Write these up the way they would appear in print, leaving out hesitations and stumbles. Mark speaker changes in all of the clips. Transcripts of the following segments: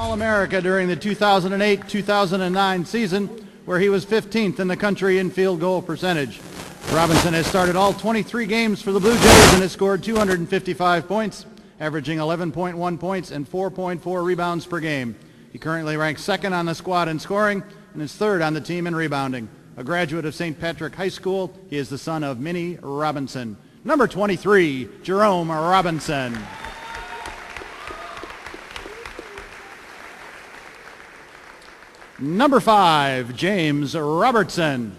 Speaker 1: All-America during the 2008-2009 season, where he was 15th in the country in field goal percentage. Robinson has started all 23 games for the Blue Jays and has scored 255 points, averaging 11.1 points and 4.4 rebounds per game. He currently ranks second on the squad in scoring and is third on the team in rebounding. A graduate of St. Patrick High School, he is the son of Minnie Robinson. Number 23, Jerome Robinson. Number 5, James Robertson.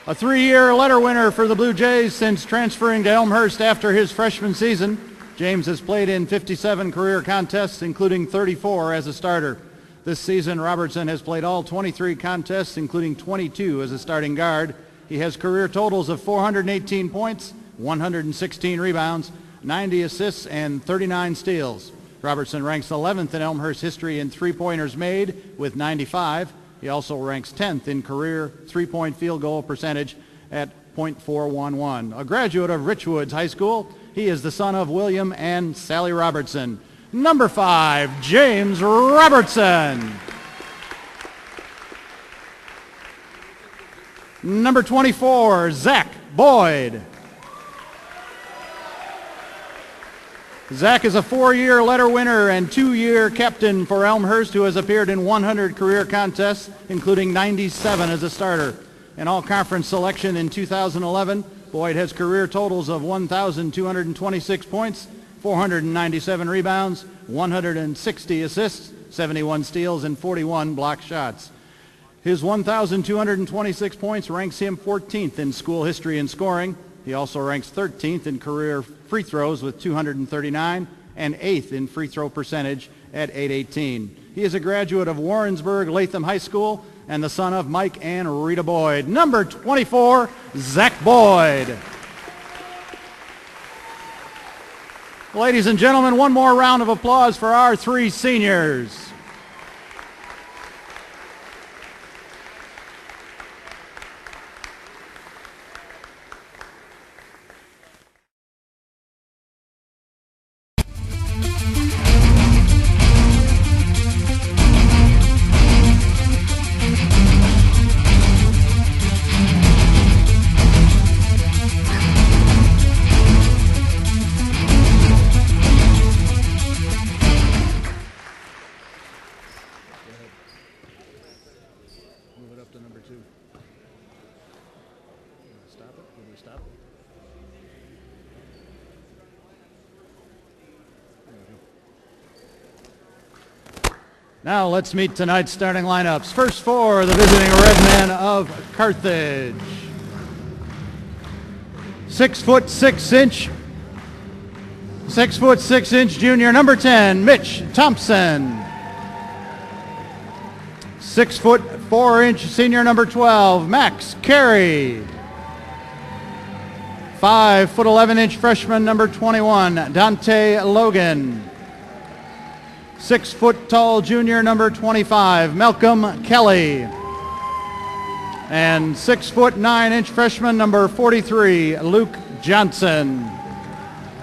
Speaker 1: A 3-year letter winner for the Blue Jays since transferring to Elmhurst after his freshman season. James has played in 57 career contests, including 34 as a starter. This season, Robertson has played all 23 contests, including 22 as a starting guard. He has career totals of 418 points, 116 rebounds, 90 assists, and 39 steals. Robertson ranks 11th in Elmhurst history in three-pointers made with 95. He also ranks 10th in career three-point field goal percentage at .411. A graduate of Richwoods High School, he is the son of William and Sally Robertson. Number 5, James Robertson. Number 24, Zach Boyd. Zach is a 4-year letter winner and 2-year captain for Elmhurst, who has appeared in 100 career contests, including 97 as a starter. An all-conference selection in 2011, Boyd has career totals of 1,226 points, 497 rebounds, 160 assists, 71 steals, and 41 block shots. His 1,226 points ranks him 14th in school history in scoring. He also ranks 13th in career free throws with 239 and 8th in free throw percentage at 818. He is a graduate of Warrensburg Latham High School and the son of Mike and Rita Boyd. Number 24, Zach Boyd. Ladies and gentlemen, one more round of applause for our 3 seniors. Now let's meet tonight's starting lineups. First for the visiting Redmen of Carthage. 6'6" junior number 10, Mitch Thompson. 6'4" senior number 12, Max Carey. 5'11" freshman number 21, Dante Logan. 6 foot tall junior number 25, Malcolm Kelly. And 6'9" freshman number 43, Luke Johnson.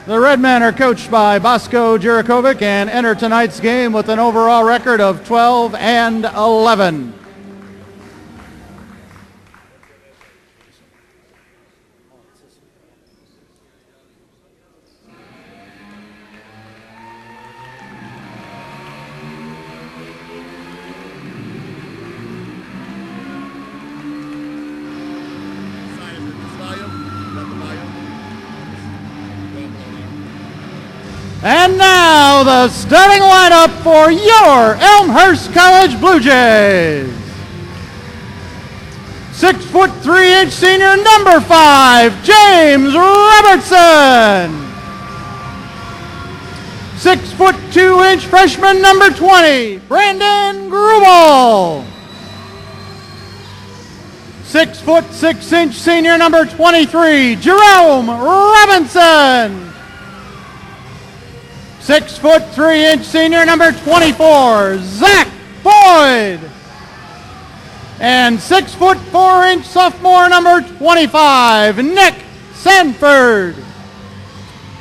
Speaker 1: The Redmen are coached by Bosco Jurakovic and enter tonight's game with an overall record of 12-11. And now the starting lineup for your Elmhurst College Blue Jays. 6'3" senior number 5, James Robertson. 6'2" freshman number 20, Brandon Grubel. 6'6" senior number 23, Jerome Robinson. 6'3" senior number 24, Zach Boyd. And 6'4" sophomore number 25, Nick Sanford.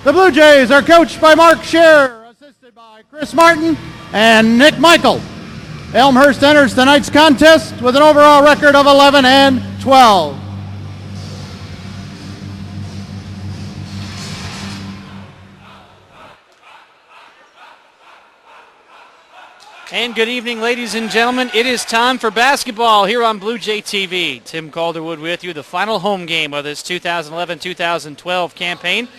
Speaker 1: The Blue Jays are coached by Mark Scherer, assisted by Chris Martin, and Nick Michael. Elmhurst enters tonight's contest with an overall record of 11-12.
Speaker 2: And good evening, ladies and gentlemen. It is time for basketball here on Blue Jay TV. Tim Calderwood with you, the final home game of this 2011-2012 campaign.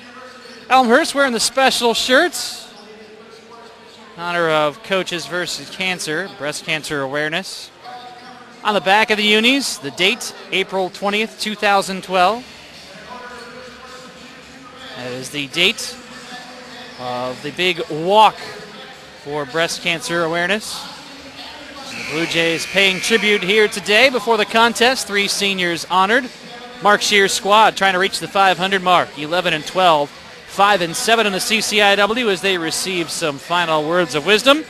Speaker 2: Elmhurst wearing the special shirts in honor of Coaches versus Cancer, breast cancer awareness. On the back of the unis, the date, April 20th, 2012. That is the date of the big walk for breast cancer awareness. The Blue Jays paying tribute here today before the contest. 3 seniors honored. Mark Shear's squad trying to reach the 500 mark. 11-12, 5-7 in the CCIW as they receive some final words of wisdom.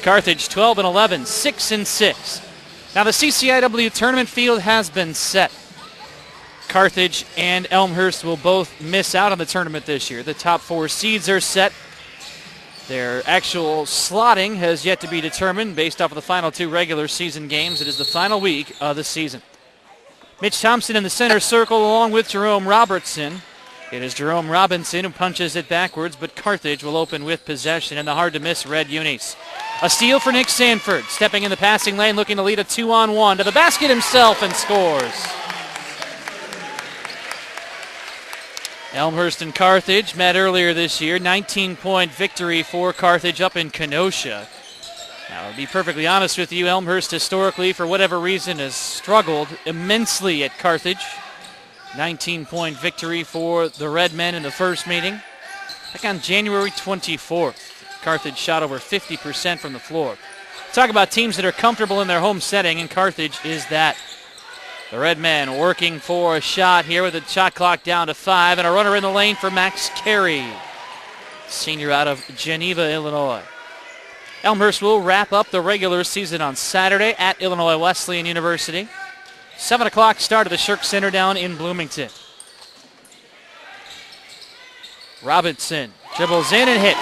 Speaker 2: Carthage 12-11, 6-6. Now the CCIW tournament field has been set. Carthage and Elmhurst will both miss out on the tournament this year. The top 4 seeds are set. Their actual slotting has yet to be determined based off of the final 2 regular season games. It is the final week of the season. Mitch Thompson in the center circle along with Jerome Robertson. It is Jerome Robinson who punches it backwards, but Carthage will open with possession in the hard-to-miss red unis. A steal for Nick Sanford, stepping in the passing lane, looking to lead a 2-on-1 to the basket himself and scores. Elmhurst and Carthage met earlier this year. 19-point victory for Carthage up in Kenosha. Now, to be perfectly honest with you, Elmhurst historically, for whatever reason, has struggled immensely at Carthage. 19-point victory for the Redmen in the first meeting. Back on January 24th, Carthage shot over 50% from the floor. Talk about teams that are comfortable in their home setting, and Carthage is that. The Redmen working for a shot here with the shot clock down to 5, and a runner in the lane for Max Carey, senior out of Geneva, Illinois. Elmhurst will wrap up the regular season on Saturday at Illinois Wesleyan University. 7 o'clock start of the Shirk Center down in Bloomington. Robinson dribbles in and hits.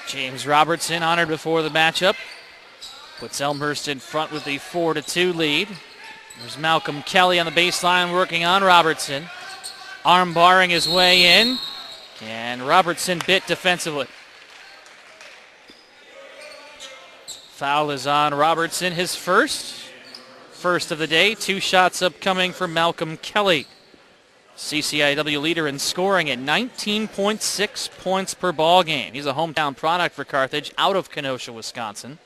Speaker 2: James Robertson honored before the matchup. Puts Elmhurst in front with the 4-2 lead. There's Malcolm Kelly on the baseline working on Robertson. Arm barring his way in. And Robertson bit defensively. Foul is on Robertson, his first of the day. 2 shots upcoming for Malcolm Kelly. CCIW leader in scoring at 19.6 points per ball game. He's a hometown product for Carthage out of Kenosha, Wisconsin.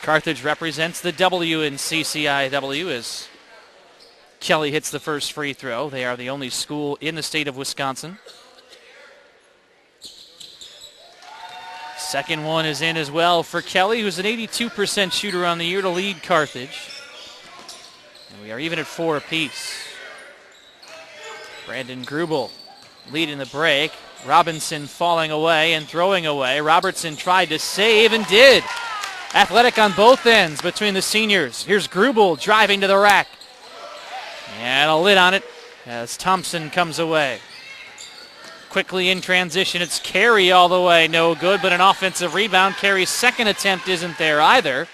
Speaker 2: Carthage represents the W in CCIW as Kelly hits the first free throw. They are the only school in the state of Wisconsin. Second one is in as well for Kelly, who's an 82% shooter on the year to lead Carthage. And we are even at 4 apiece. Brandon Grubel leading the break. Robinson falling away and throwing away. Robertson tried to save and did. Athletic on both ends between the seniors. Here's Grubel driving to the rack. And a lid on it as Thompson comes away. Quickly in transition, it's Carey all the way. No good, but an offensive rebound. Carey's second attempt isn't there either.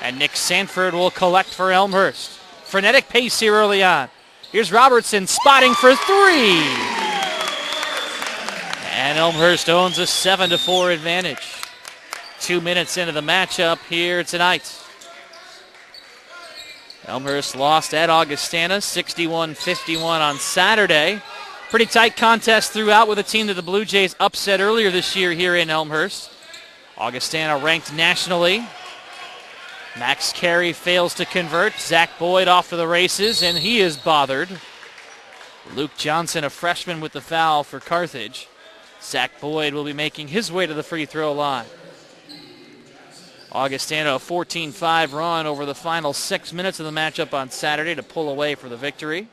Speaker 2: And Nick Sanford will collect for Elmhurst. Frenetic pace here early on. Here's Robertson spotting for 3. And Elmhurst owns a 7-4 advantage. 2 minutes into the matchup here tonight. Elmhurst lost at Augustana, 61-51 on Saturday. Pretty tight contest throughout with a team that the Blue Jays upset earlier this year here in Elmhurst. Augustana ranked nationally. Max Carey fails to convert. Zach Boyd off to the races, and he is bothered. Luke Johnson, a freshman, with the foul for Carthage. Zach Boyd will be making his way to the free throw line. Augustana, a 14-5 run over the final 6 minutes of the matchup on Saturday to pull away for the victory.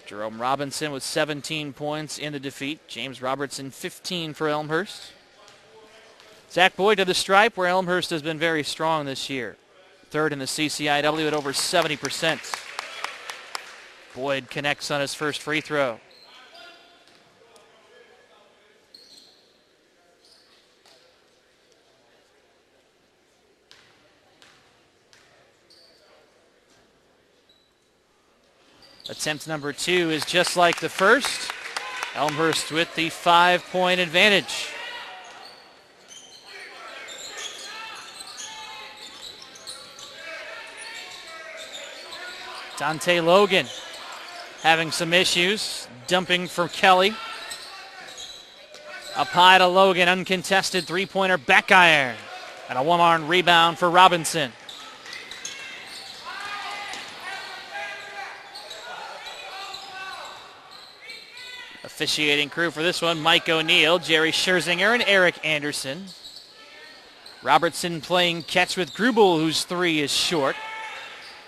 Speaker 2: Jerome Robinson with 17 points in the defeat. James Robertson, 15 for Elmhurst. Zach Boyd to the stripe, where Elmhurst has been very strong this year. Third in the CCIW at over 70%. Boyd connects on his first free throw. Attempt number 2 is just like the first. Elmhurst with the 5-point advantage. Dante Logan having some issues, dumping for Kelly. Up high to Logan, uncontested three-pointer back iron. And a one-arm rebound for Robinson. Officiating crew for this one, Mike O'Neill, Jerry Scherzinger, and Eric Anderson. Robertson playing catch with Grubel, whose 3 is short.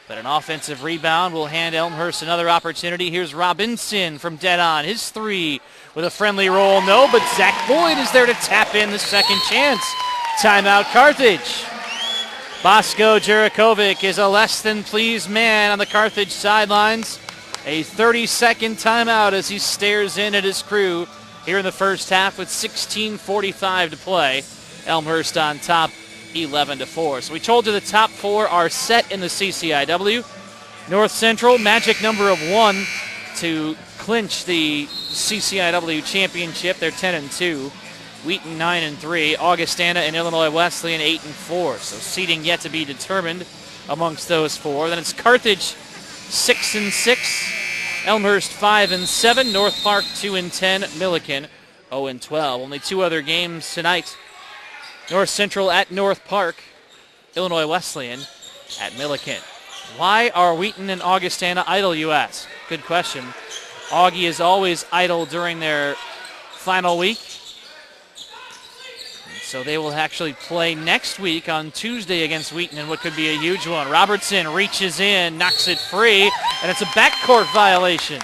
Speaker 2: But an offensive rebound will hand Elmhurst another opportunity. Here's Robinson from dead on. His 3 with a friendly roll. No, but Zach Boyd is there to tap in the second chance. Timeout Carthage. Bosko Jurakovic is a less than pleased man on the Carthage sidelines. A 30-second timeout as he stares in at his crew here in the first half with 16:45 to play. Elmhurst on top 11-4. So we told you the top 4 are set in the CCIW. North Central, magic number of 1 to clinch the CCIW championship. They're 10-2. Wheaton 9-3. Augustana and Illinois Wesleyan 8-4. So seeding yet to be determined amongst those 4. Then it's Carthage 6-6. Elmhurst 5-7. North Park 2-10. Milliken 0-12. Only 2 other games tonight. North Central at North Park, Illinois Wesleyan at Milliken. Why are Wheaton and Augustana idle, you ask? Good question. Augie is always idle during their final week. So they will actually play next week on Tuesday against Wheaton in what could be a huge one. Robertson reaches in, knocks it free, and it's a backcourt violation.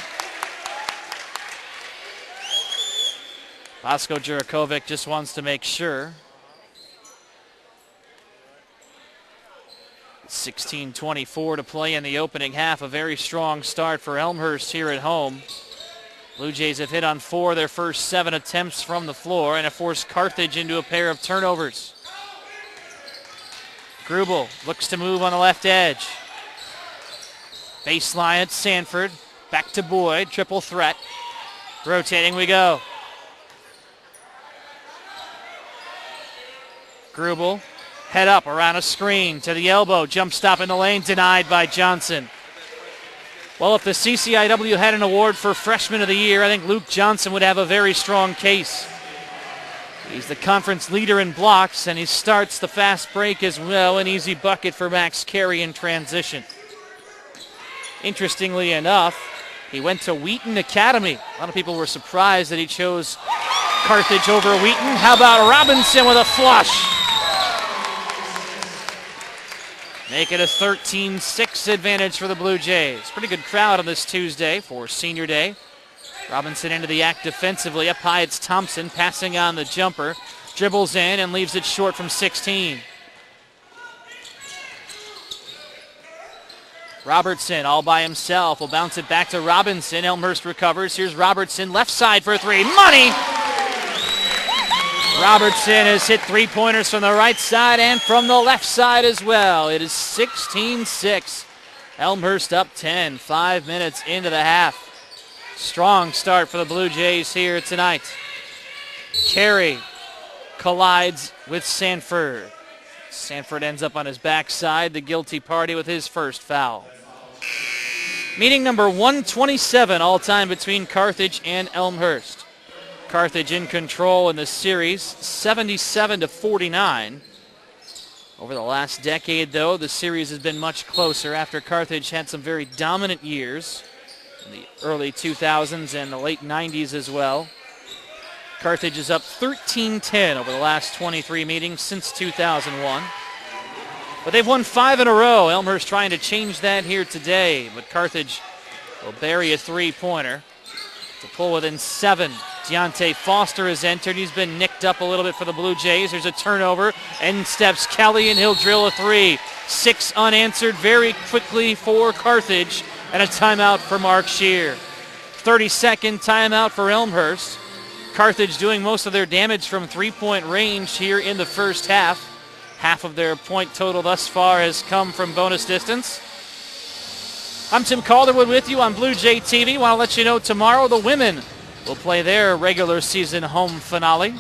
Speaker 2: Bosko Jurakovic just wants to make sure. 16:24 to play in the opening half. A very strong start for Elmhurst here at home. Blue Jays have hit on 4 of their first 7 attempts from the floor and have forced Carthage into a pair of turnovers. Grubel looks to move on the left edge. Baseline at Sanford. Back to Boyd. Triple threat. Rotating we go. Grubel. Head up around a screen to the elbow. Jump stop in the lane denied by Johnson. Well, if the CCIW had an award for Freshman of the Year, I think Luke Johnson would have a very strong case. He's the conference leader in blocks, and he starts the fast break as well. An easy bucket for Max Carey in transition. Interestingly enough, he went to Wheaton Academy. A lot of people were surprised that he chose Carthage over Wheaton. How about Robinson with a flush? Make it a 13-6 advantage for the Blue Jays. Pretty good crowd on this Tuesday for Senior Day. Robinson into the act defensively. Up high, it's Thompson passing on the jumper. Dribbles in and leaves it short from 16. Robertson all by himself. Will bounce it back to Robinson. Elmhurst recovers. Here's Robertson. Left side for 3. Money! Robertson has hit 3-pointers from the right side and from the left side as well. It is 16-6. Elmhurst up 10, 5 minutes into the half. Strong start for the Blue Jays here tonight. Carey collides with Sanford. Sanford ends up on his backside, the guilty party with his first foul. Meeting number 127 all-time between Carthage and Elmhurst. Carthage in control in the series, 77-49. Over the last decade, though, the series has been much closer after Carthage had some very dominant years in the early 2000s and the late 90s as well. Carthage is up 13-10 over the last 23 meetings since 2001. But they've won 5 in a row. Elmhurst trying to change that here today, but Carthage will bury a 3-pointer to pull within 7. Deontay Foster has entered. He's been nicked up a little bit for the Blue Jays. There's a turnover. In steps Kelly, and he'll drill a 3. 6 unanswered very quickly for Carthage, and a timeout for Mark Shear. 30-second timeout for Elmhurst. Carthage doing most of their damage from 3-point range here in the first half. Half of their point total thus far has come from bonus distance. I'm Tim Calderwood with you on Blue Jay TV. Want to let you know tomorrow the women will play their regular season home finale. They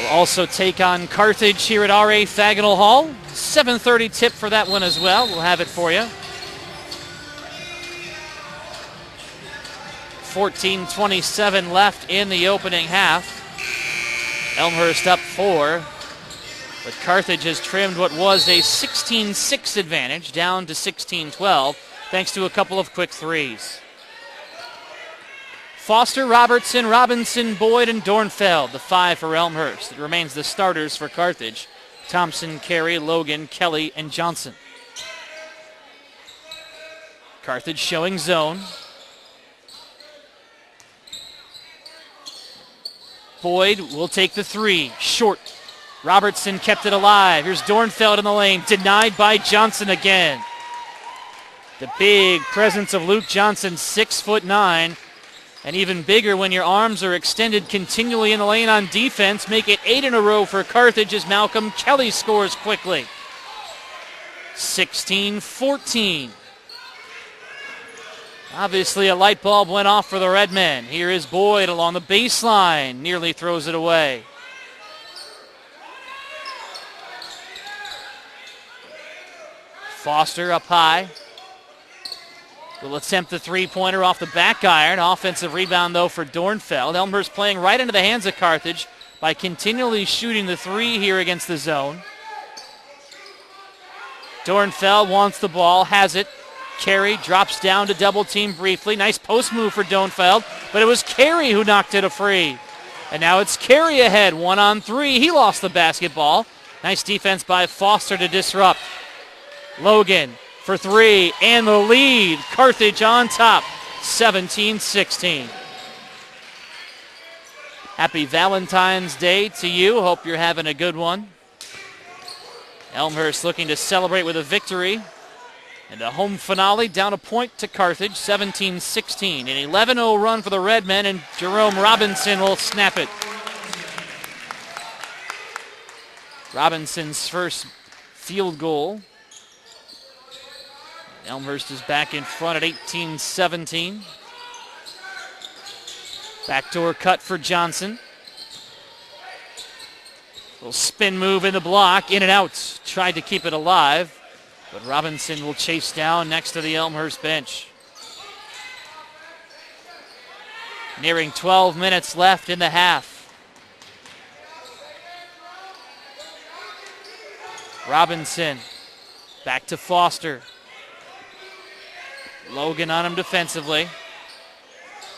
Speaker 2: will also take on Carthage here at R.A. Faginal Hall. 7:30 tip for that one as well. We'll have it for you. 14:27 left in the opening half. Elmhurst up 4, but Carthage has trimmed what was a 16-6 advantage down to 16-12 thanks to a couple of quick threes. Foster, Robertson, Robinson, Boyd, and Dornfeld, the 5 for Elmhurst. It remains the starters for Carthage: Thompson, Carey, Logan, Kelly, and Johnson. Carthage showing zone. Boyd will take the 3. Short. Robertson kept it alive. Here's Dornfeld in the lane. Denied by Johnson again. The big presence of Luke Johnson, 6'9", and even bigger when your arms are extended continually in the lane on defense. Make it 8 in a row for Carthage as Malcolm Kelly scores quickly. 16-14. Obviously, a light bulb went off for the Redmen. Here is Boyd along the baseline. Nearly throws it away. Foster up high. Will attempt the three-pointer off the back iron. Offensive rebound, though, for Dornfeld. Elmhurst playing right into the hands of Carthage by continually shooting the 3 here against the zone. Dornfeld wants the ball, has it. Carey drops down to double team briefly. Nice post move for Dornfeld, but it was Carey who knocked it a free. And now it's Carey ahead, 1-on-3. He lost the basketball. Nice defense by Foster to disrupt. Logan for 3, and the lead. Carthage on top, 17-16. Happy Valentine's Day to you. Hope you're having a good one. Elmhurst looking to celebrate with a victory. And a home finale down a point to Carthage, 17-16. An 11-0 run for the Redmen, and Jerome Robinson will snap it. Robinson's first field goal. Elmhurst is back in front at 18-17. Backdoor cut for Johnson. Little spin move in the block, in and out. Tried to keep it alive. But Robinson will chase down next to the Elmhurst bench. Nearing 12 minutes left in the half. Robinson back to Foster. Logan on him defensively.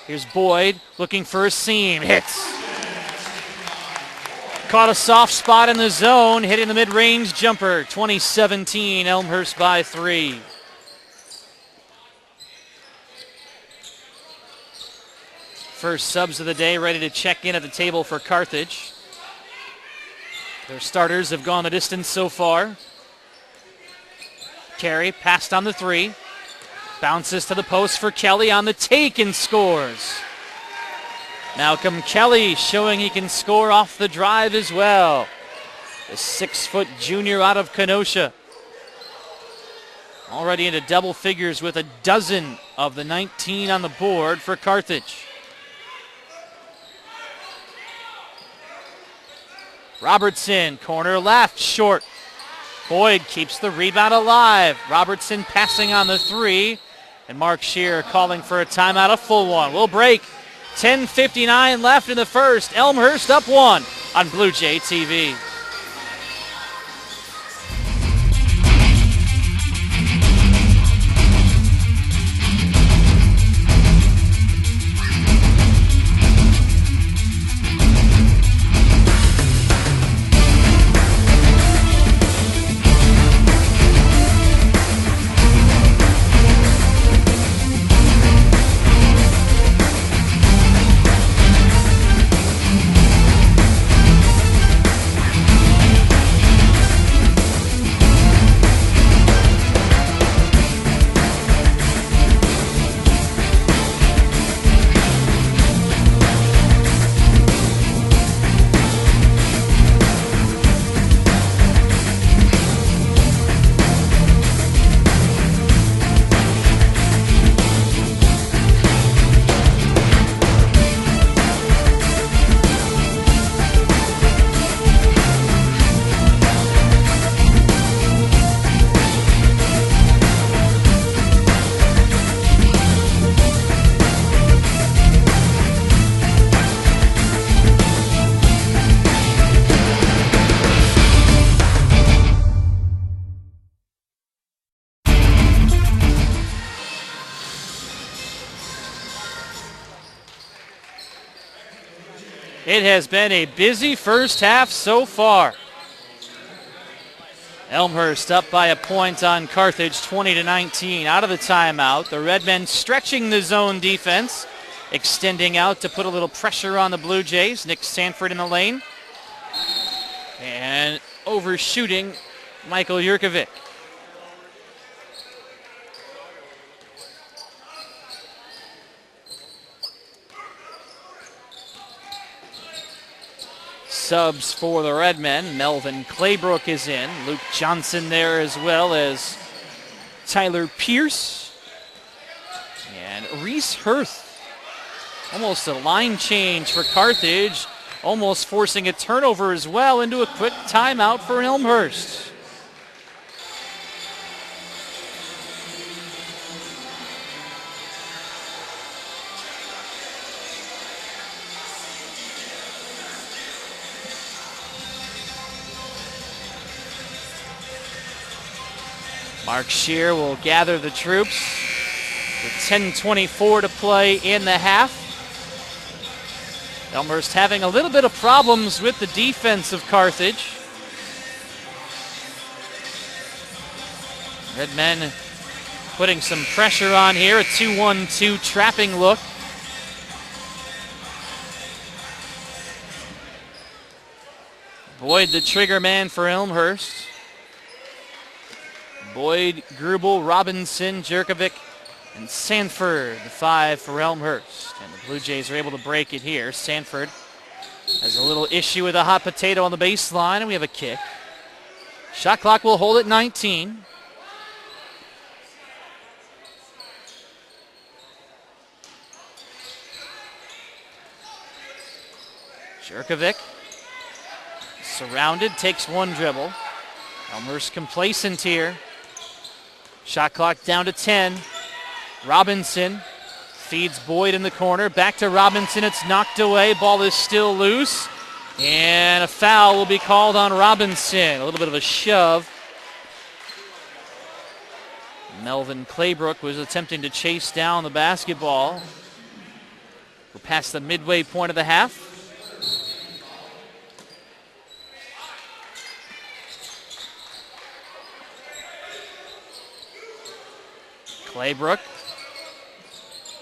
Speaker 2: Here's Boyd looking for a seam. Hits. Caught a soft spot in the zone, hitting the mid-range jumper. 20-17, Elmhurst by 3. First subs of the day ready to check in at the table for Carthage. Their starters have gone the distance so far. Carey passed on the 3. Bounces to the post for Kelly on the take and scores. Malcolm Kelly showing he can score off the drive as well. The 6-foot junior out of Kenosha. Already into double figures with a dozen of the 19 on the board for Carthage. Robertson, corner left, short. Boyd keeps the rebound alive. Robertson passing on the 3. And Mark Shear calling for a timeout, a full one. We'll break. 10:59 left in the first. Elmhurst up 1 on Blue Jay TV. It has been a busy first half so far. Elmhurst up by a point on Carthage, 20-19. Out of the timeout, the Redmen stretching the zone defense, extending out to put a little pressure on the Blue Jays. Nick Sanford in the lane. And overshooting Michael Jurkovic. Subs for the Redmen. Melvin Claybrook is in. Luke Johnson there as well as Tyler Pierce. And Reese Hirth. Almost a line change for Carthage. Almost forcing a turnover as well into a quick timeout for Elmhurst. Mark Scheer will gather the troops with 10:24 to play in the half. Elmhurst having a little bit of problems with the defense of Carthage. Redmen putting some pressure on here, a 2-1-2 trapping look. Boyd the trigger man for Elmhurst. Boyd, Grubel, Robinson, Jurkovic, and Sanford, the 5 for Elmhurst. And the Blue Jays are able to break it here. Sanford has a little issue with a hot potato on the baseline, and we have a kick. Shot clock will hold at 19. Jurkovic, surrounded, takes one dribble. Elmhurst complacent here. Shot clock down to 10. Robinson feeds Boyd in the corner. Back to Robinson. It's knocked away. Ball is still loose. And a foul will be called on Robinson. A little bit of a shove. Melvin Claybrook was attempting to chase down the basketball. We're past the midway point of the half. Claybrook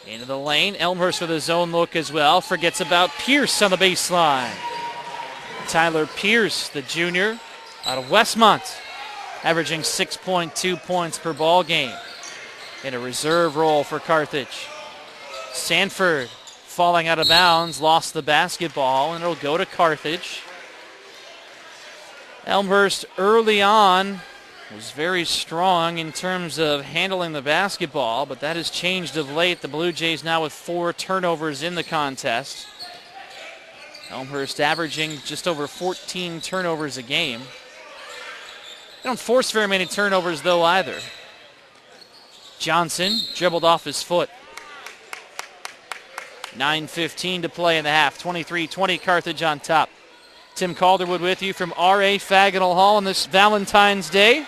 Speaker 2: into the lane. Elmhurst with a zone look as well. Forgets about Pierce on the baseline. Tyler Pierce, the junior out of Westmont, averaging 6.2 points per ball game in a reserve role for Carthage. Sanford falling out of bounds, lost the basketball, and it'll go to Carthage. Elmhurst early on was very strong in terms of handling the basketball, but that has changed of late. The Blue Jays now with 4 turnovers in the contest. Elmhurst averaging just over 14 turnovers a game. They don't force very many turnovers though either. Johnson dribbled off his foot. 9:15 to play in the half. 23-20 Carthage on top. Tim Calderwood with you from R.A. Faginal Hall on this Valentine's Day.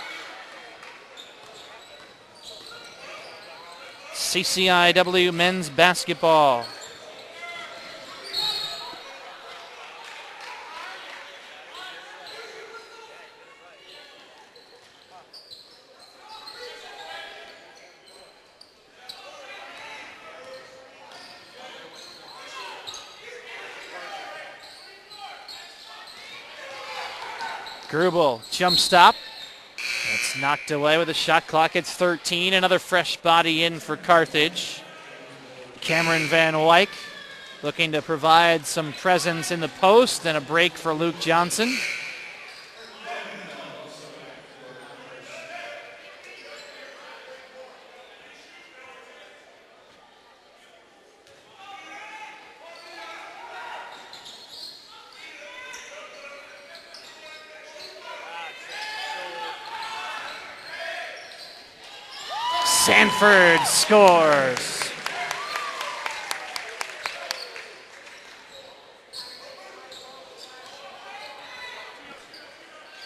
Speaker 2: CCIW men's basketball. Grubel, jump stop. It's knocked away with a shot clock. It's 13. Another fresh body in for Carthage. Cameron Van Wyk looking to provide some presence in the post. Then a break for Luke Johnson. Sanford scores.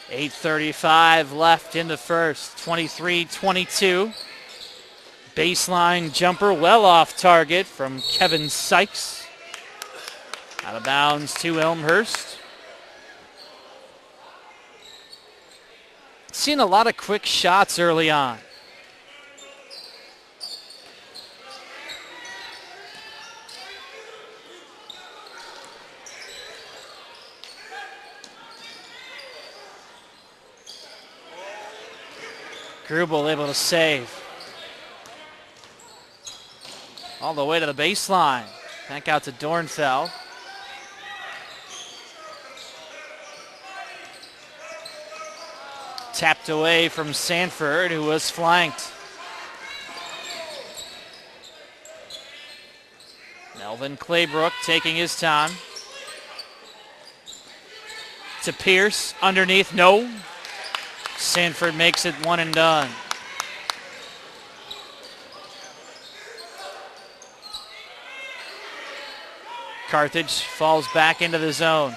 Speaker 2: .8:35 left in the first. 23-22. Baseline jumper well off target from Kevin Sykes. Out of bounds to Elmhurst. Seen a lot of quick shots early on. Grubel able to save. All the way to the baseline. Back out to Dornfeld. Tapped away from Sanford, who was flanked. Melvin Claybrook taking his time. To Pierce, underneath, no. Sanford makes it one and done. Carthage falls back into the zone.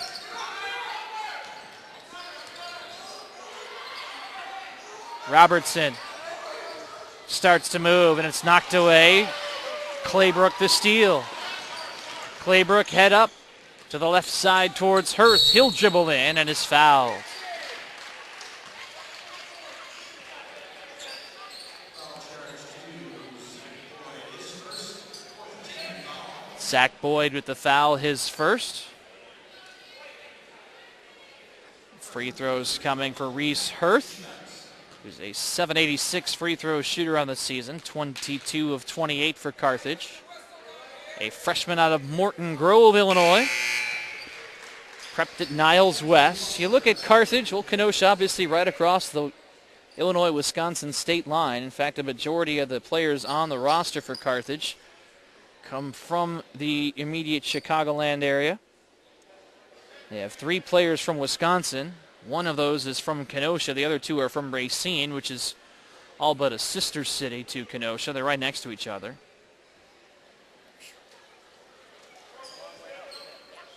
Speaker 2: Robertson starts to move, and it's knocked away. Claybrook the steal. Claybrook head up to the left side towards Hurth. He'll dribble in and is fouled. Zach Boyd with the foul, his first. Free throws coming for Reese Hurth, who's a .786 free throw shooter on the season, 22 of 28 for Carthage. A freshman out of Morton Grove, Illinois. Prepped at Niles West. You look at Carthage, well, Kenosha obviously right across the Illinois-Wisconsin state line. In fact, a majority of the players on the roster for Carthage come from the immediate Chicagoland area. They have 3 players from Wisconsin. One of those is from Kenosha. The other 2 are from Racine, which is all but a sister city to Kenosha. They're right next to each other.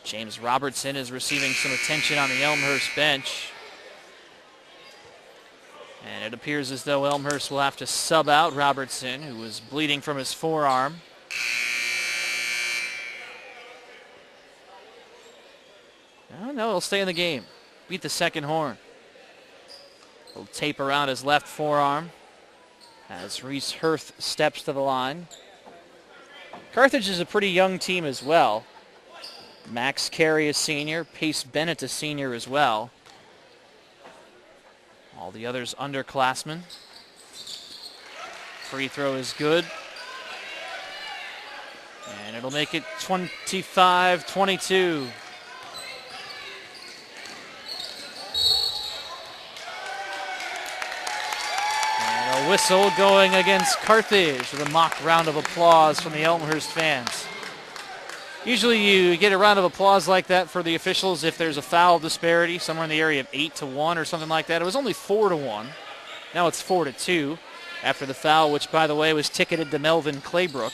Speaker 2: James Robertson is receiving some attention on the Elmhurst bench. And it appears as though Elmhurst will have to sub out Robertson, who was bleeding from his forearm. No, he'll stay in the game. Beat the second horn. A little tape around his left forearm as Reese Hurth steps to the line. Carthage is a pretty young team as well. Max Carey a senior, Pace Bennett a senior as well. All the others underclassmen. Free throw is good. And it'll make it 25-22. A whistle going against Carthage with a mock round of applause from the Elmhurst fans. Usually you get a round of applause like that for the officials if there's a foul disparity, somewhere in the area of 8-1 or something like that. It was only 4-1. Now it's 4-2 after the foul, which, by the way, was ticketed to Melvin Claybrook.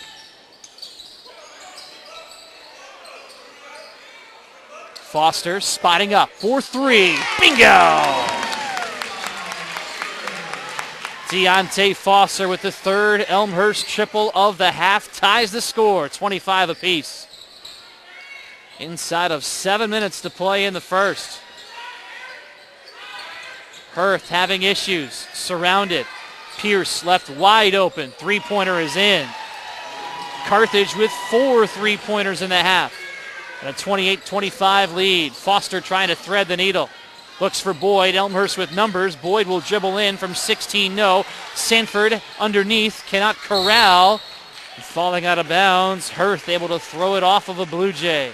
Speaker 2: Foster spotting up for 3. Bingo! Deontay Foster with the third Elmhurst triple of the half ties the score, 25 apiece. Inside of 7 minutes to play in the first. Hurth having issues, surrounded. Pierce left wide open, three-pointer is in. Carthage with 4 three-pointers in the half. And a 28-25 lead. Foster trying to thread the needle. Looks for Boyd. Elmhurst with numbers. Boyd will dribble in from 16, no. Sanford underneath, cannot corral. Falling out of bounds. Hurth able to throw it off of a Blue Jay.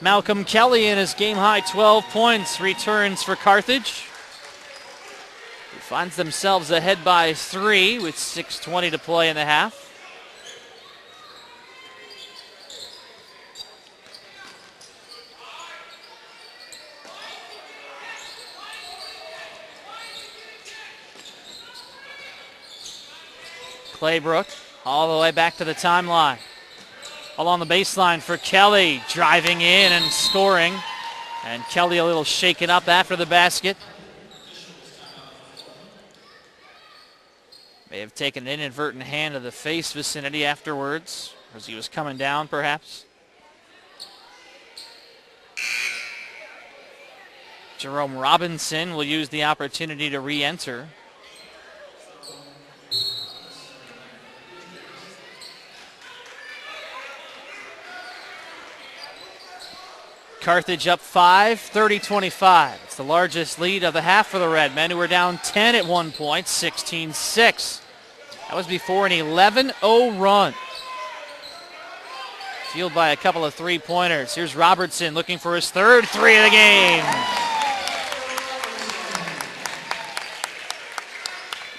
Speaker 2: Malcolm Kelly in his game-high 12 points returns for Carthage. He finds themselves ahead by 3 with 6:20 to play in the half. Claybrook all the way back to the timeline. Along the baseline for Kelly, driving in and scoring. And Kelly a little shaken up after the basket. May have taken an inadvertent hand to the face vicinity afterwards, as he was coming down perhaps. Jerome Robinson will use the opportunity to re-enter. Carthage up 5, 30-25. It's the largest lead of the half for the Redmen, who were down 10 at one point, 16-6. That was before an 11-0 run. Fueled by a couple of three-pointers. Here's Robertson looking for his third three of the game.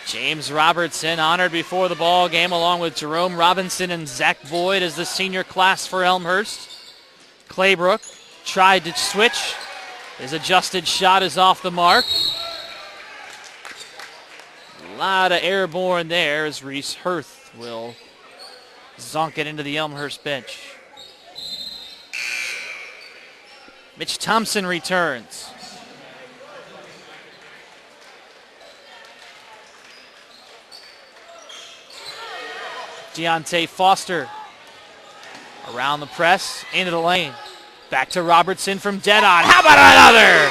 Speaker 2: James Robertson honored before the ball game, along with Jerome Robinson and Zach Boyd as the senior class for Elmhurst. Claybrook tried to switch. His adjusted shot is off the mark. A lot of airborne there as Reese Hirth will zonk it into the Elmhurst bench. Mitch Thompson returns. Deontay Foster around the press, into the lane. Back to Robertson from dead on. How about another?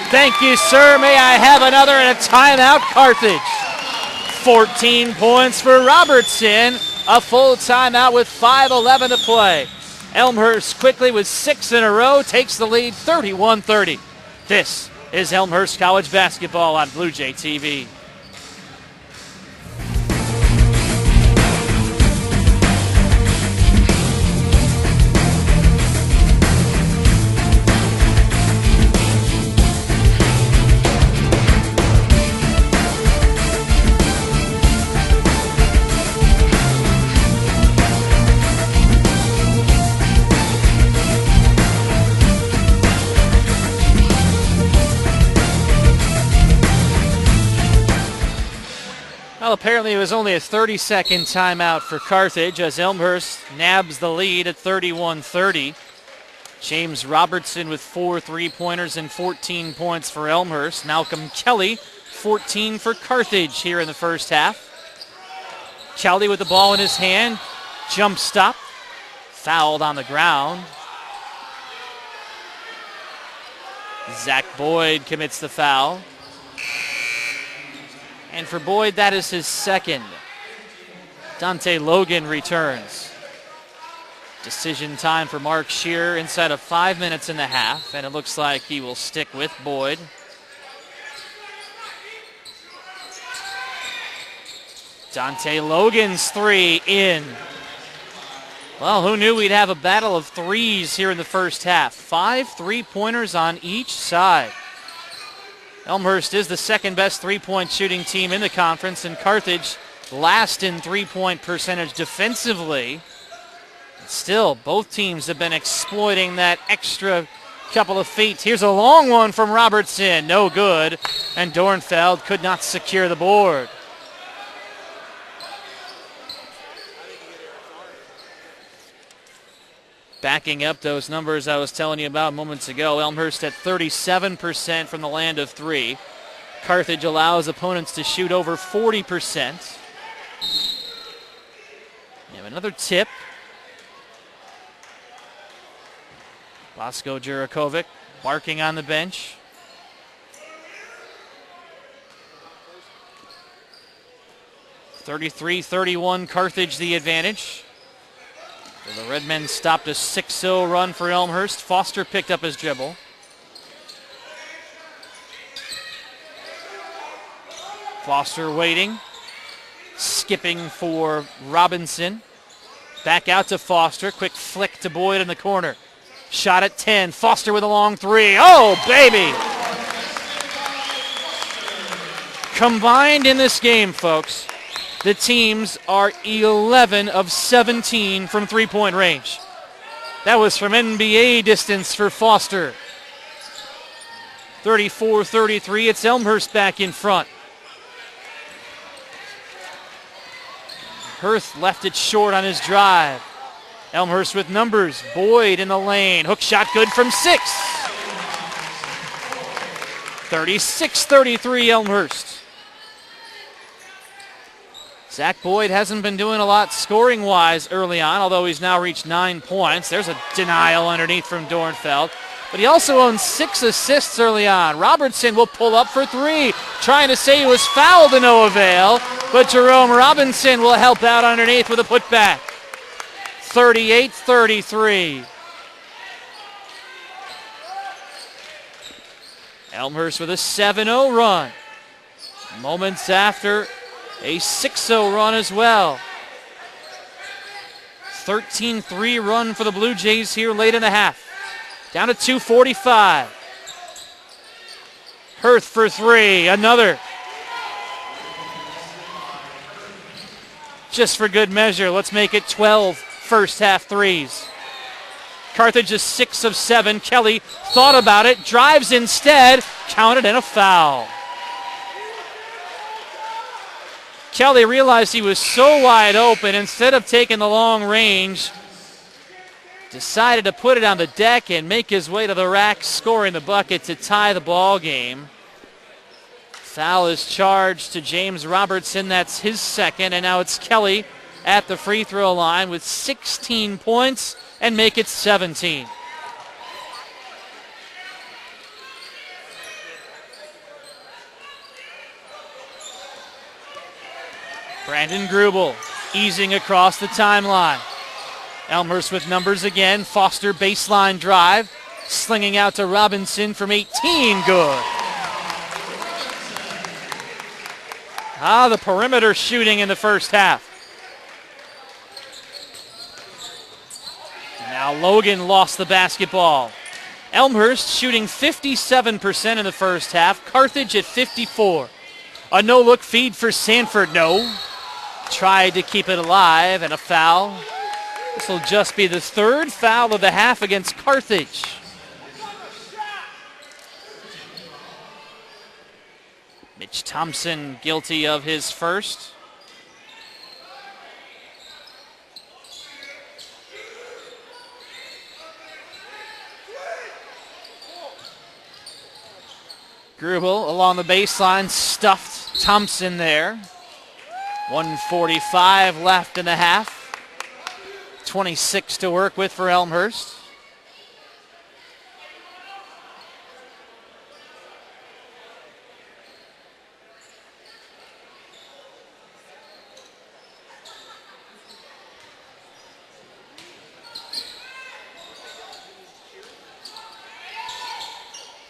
Speaker 2: Thank you, sir. May I have another and a timeout, Carthage. 14 points for Robertson. A full timeout with 5:11 to play. Elmhurst quickly with 6 in a row takes the lead 31-30. This is Elmhurst College basketball on Blue Jay TV. Well, apparently it was only a 30-second timeout for Carthage as Elmhurst nabs the lead at 31-30. James Robertson with 4 three-pointers and 14 points for Elmhurst. Malcolm Kelly, 14 for Carthage here in the first half. Kelly with the ball in his hand, jump stop, fouled on the ground. Zach Boyd commits the foul. And for Boyd, that is his second. Dante Logan returns. Decision time for Mark Shearer inside of 5 minutes and a half, and it looks like he will stick with Boyd. Dante Logan's three in. Well, who knew we'd have a battle of threes here in the first half? 5 three-pointers on each side. Elmhurst is the second best three-point shooting team in the conference, and Carthage last in three-point percentage defensively. Still, both teams have been exploiting that extra couple of feet. Here's a long one from Robertson. No good, and Dornfeld could not secure the board. Backing up those numbers I was telling you about moments ago, Elmhurst at 37% from the land of three. Carthage allows opponents to shoot over 40%. We have another tip. Lasko Jurakovic barking on the bench. (33-31) Carthage the advantage. The Redmen stopped a 6-0 run for Elmhurst. Foster picked up his dribble. Foster waiting. Skipping for Robinson. Back out to Foster. Quick flick to Boyd in the corner. Shot at 10. Foster with a long three. Oh, baby! Combined in this game, folks, the teams are 11 of 17 from three-point range. That was from NBA distance for Foster. 34-33, it's Elmhurst back in front. Hirth left it short on his drive. Elmhurst with numbers. Boyd in the lane. Hook shot good from 6. 36-33 Elmhurst. Zach Boyd hasn't been doing a lot scoring-wise early on, although he's now reached 9 points. There's a denial underneath from Dornfeld. But he also owns 6 assists early on. Robertson will pull up for 3, trying to say he was fouled to no avail. But Jerome Robinson will help out underneath with a putback. 38-33. Elmhurst with a 7-0 run. Moments after a 6-0 run as well. 13-3 run for the Blue Jays here late in the half. Down to 2:45. Hurth for 3, another. Just for good measure, let's make it 12 first half threes. Carthage is 6 of 7. Kelly thought about it, drives instead, counted and a foul. Kelly realized he was so wide open, instead of taking the long range, decided to put it on the deck and make his way to the rack, scoring the bucket to tie the ball game. Foul is charged to James Robertson. That's his second, and now it's Kelly at the free throw line with 16 points and make it 17. Brandon Grubel easing across the timeline. Elmhurst with numbers again. Foster baseline drive. Slinging out to Robinson from 18. Good. The perimeter shooting in the first half. Now Logan lost the basketball. Elmhurst shooting 57% in the first half. Carthage at 54. A no-look feed for Sanford. No. Tried to keep it alive, and a foul. This will just be the third foul of the half against Carthage. Mitch Thompson guilty of his first. Grubel along the baseline, stuffed Thompson there. 1:45 left in the half. 26 to work with for Elmhurst.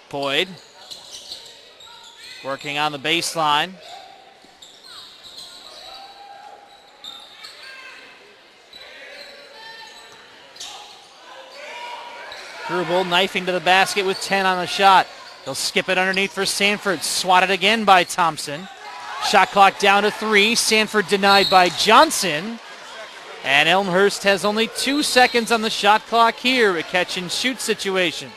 Speaker 2: Boyd working on the baseline. Grubel knifing to the basket with 10 on the shot. He'll skip it underneath for Sanford. Swatted again by Thompson. Shot clock down to 3. Sanford denied by Johnson. And Elmhurst has only 2 seconds on the shot clock here. A catch and shoot situation.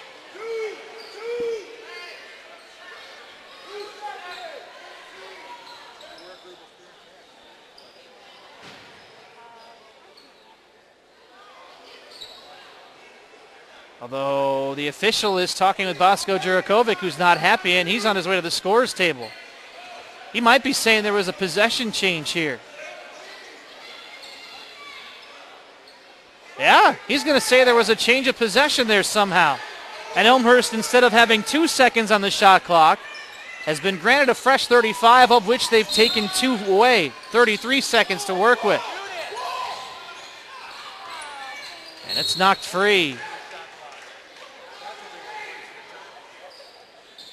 Speaker 2: Although the official is talking with Bosko Jurakovic, who's not happy, and he's on his way to the scores table. He might be saying there was a possession change here. Yeah, he's going to say there was a change of possession there somehow. And Elmhurst, instead of having 2 seconds on the shot clock, has been granted a fresh 35, of which they've taken 2 away. 33 seconds to work with. And it's knocked free.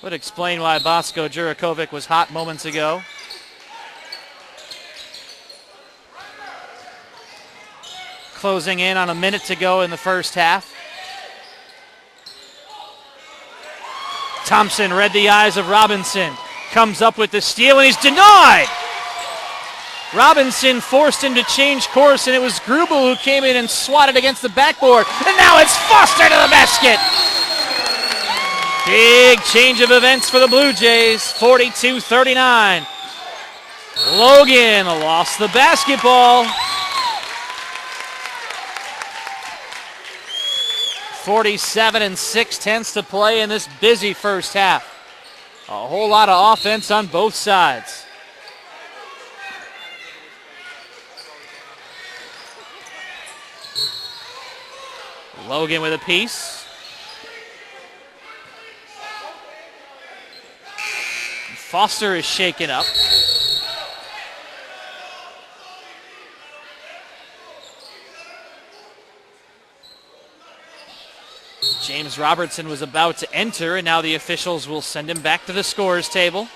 Speaker 2: Would explain why Bosko Jurakovic was hot moments ago. Closing in on a minute to go in the first half. Thompson read the eyes of Robinson. Comes up with the steal, and he's denied. Robinson forced him to change course, and it was Grubel who came in and swatted against the backboard. And now it's Foster to the basket. Big change of events for the Blue Jays, 42-39. Logan lost the basketball. 47 6/10 to play in this busy first half. A whole lot of offense on both sides. Logan with a piece. Foster is shaken up. James Robertson was about to enter, and now the officials will send him back to the scorer's table.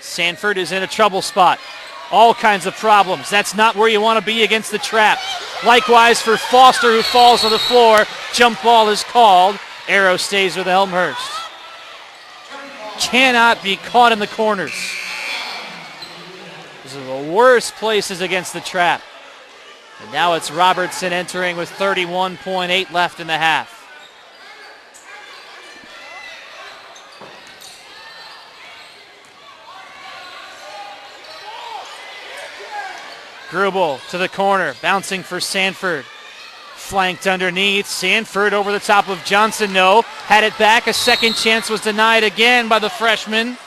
Speaker 2: Sanford is in a trouble spot. All kinds of problems. That's not where you want to be against the trap. Likewise for Foster, who falls to the floor. Jump ball is called. Arrow stays with Elmhurst. Cannot be caught in the corners. These are the worst places against the trap. And now it's Robertson entering with 31.8 left in the half. Grubel to the corner, bouncing for Sanford. Flanked underneath, Sanford over the top of Johnson, no. Had it back, a second chance was denied again by the freshman.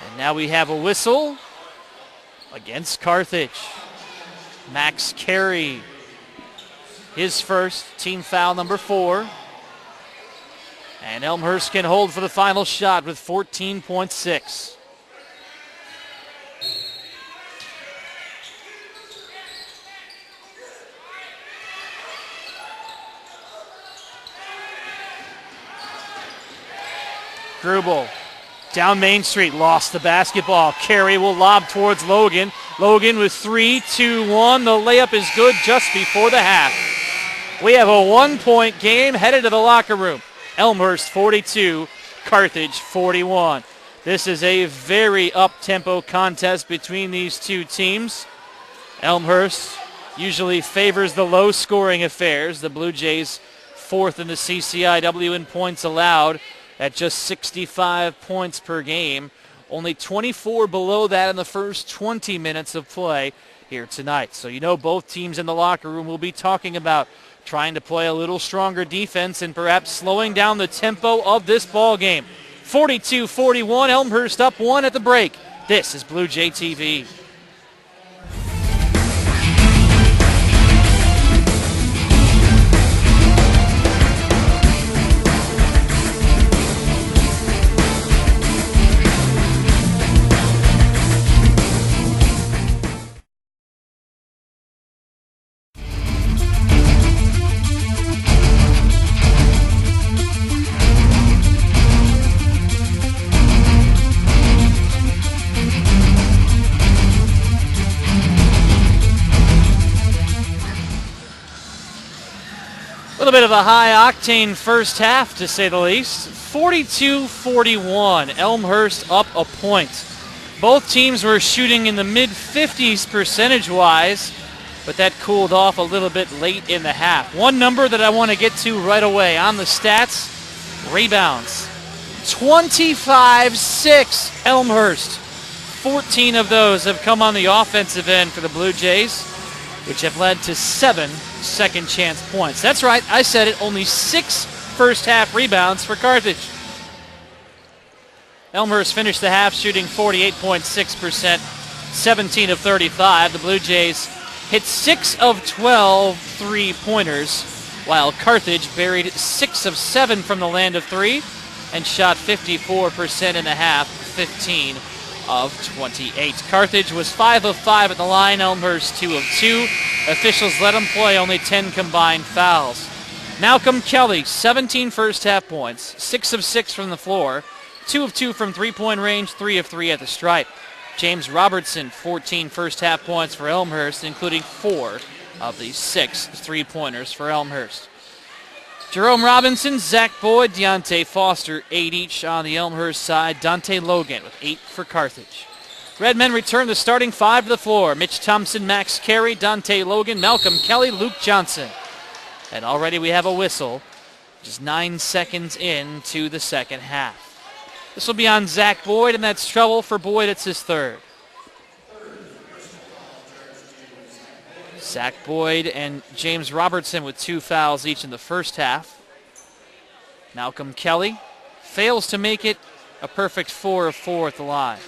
Speaker 2: And now we have a whistle against Carthage. Max Carey, his first, team foul number 4. And Elmhurst can hold for the final shot with 14.6. Grubel down Main Street, lost the basketball. Carey will lob towards Logan. Logan with 3, 2, 1. The layup is good just before the half. We have a 1-point game headed to the locker room. Elmhurst 42, Carthage 41. This is a very up-tempo contest between these two teams. Elmhurst usually favors the low-scoring affairs. The Blue Jays 4th in the CCIW in points allowed at just 65 points per game. Only 24 below that in the first 20 minutes of play here tonight. So you know both teams in the locker room will be talking about trying to play a little stronger defense and perhaps slowing down the tempo of this ball game. 42-41, Elmhurst up 1 at the break. This is Blue Jay TV. A little bit of a high-octane first half, to say the least. 42-41, Elmhurst up a point. Both teams were shooting in the mid-50s percentage-wise, but that cooled off a little bit late in the half. One number that I want to get to right away on the stats, rebounds. 25-6, Elmhurst. 14 of those have come on the offensive end for the Blue Jays, which have led to 7 second chance points. That's right, I said it, only 6 first half rebounds for Carthage. Elmhurst finished the half shooting 48.6%, 17 of 35. The Blue Jays hit 6 of 12 three-pointers, while Carthage buried 6 of 7 from the land of 3 and shot 54% in the half, 15 of 28. Carthage was 5 of 5 at the line, Elmhurst 2 of 2. Officials let them play only 10 combined fouls. Malcolm Kelly, 17 first half points, 6 of 6 from the floor, 2 of 2 from three-point range, 3 of 3 at the stripe. James Robertson, 14 first half points for Elmhurst, including 4 of the 6 three-pointers for Elmhurst. Jerome Robinson, Zach Boyd, Deontay Foster, 8 each on the Elmhurst side. Dante Logan with 8 for Carthage. Red men return the starting 5 to the floor. Mitch Thompson, Max Carey, Dante Logan, Malcolm Kelly, Luke Johnson. And already we have a whistle, just 9 seconds into the second half. This will be on Zach Boyd, and that's trouble for Boyd. It's his 3rd. Zach Boyd and James Robertson with 2 fouls each in the first half. Malcolm Kelly fails to make it a perfect 4 of 4 at the line.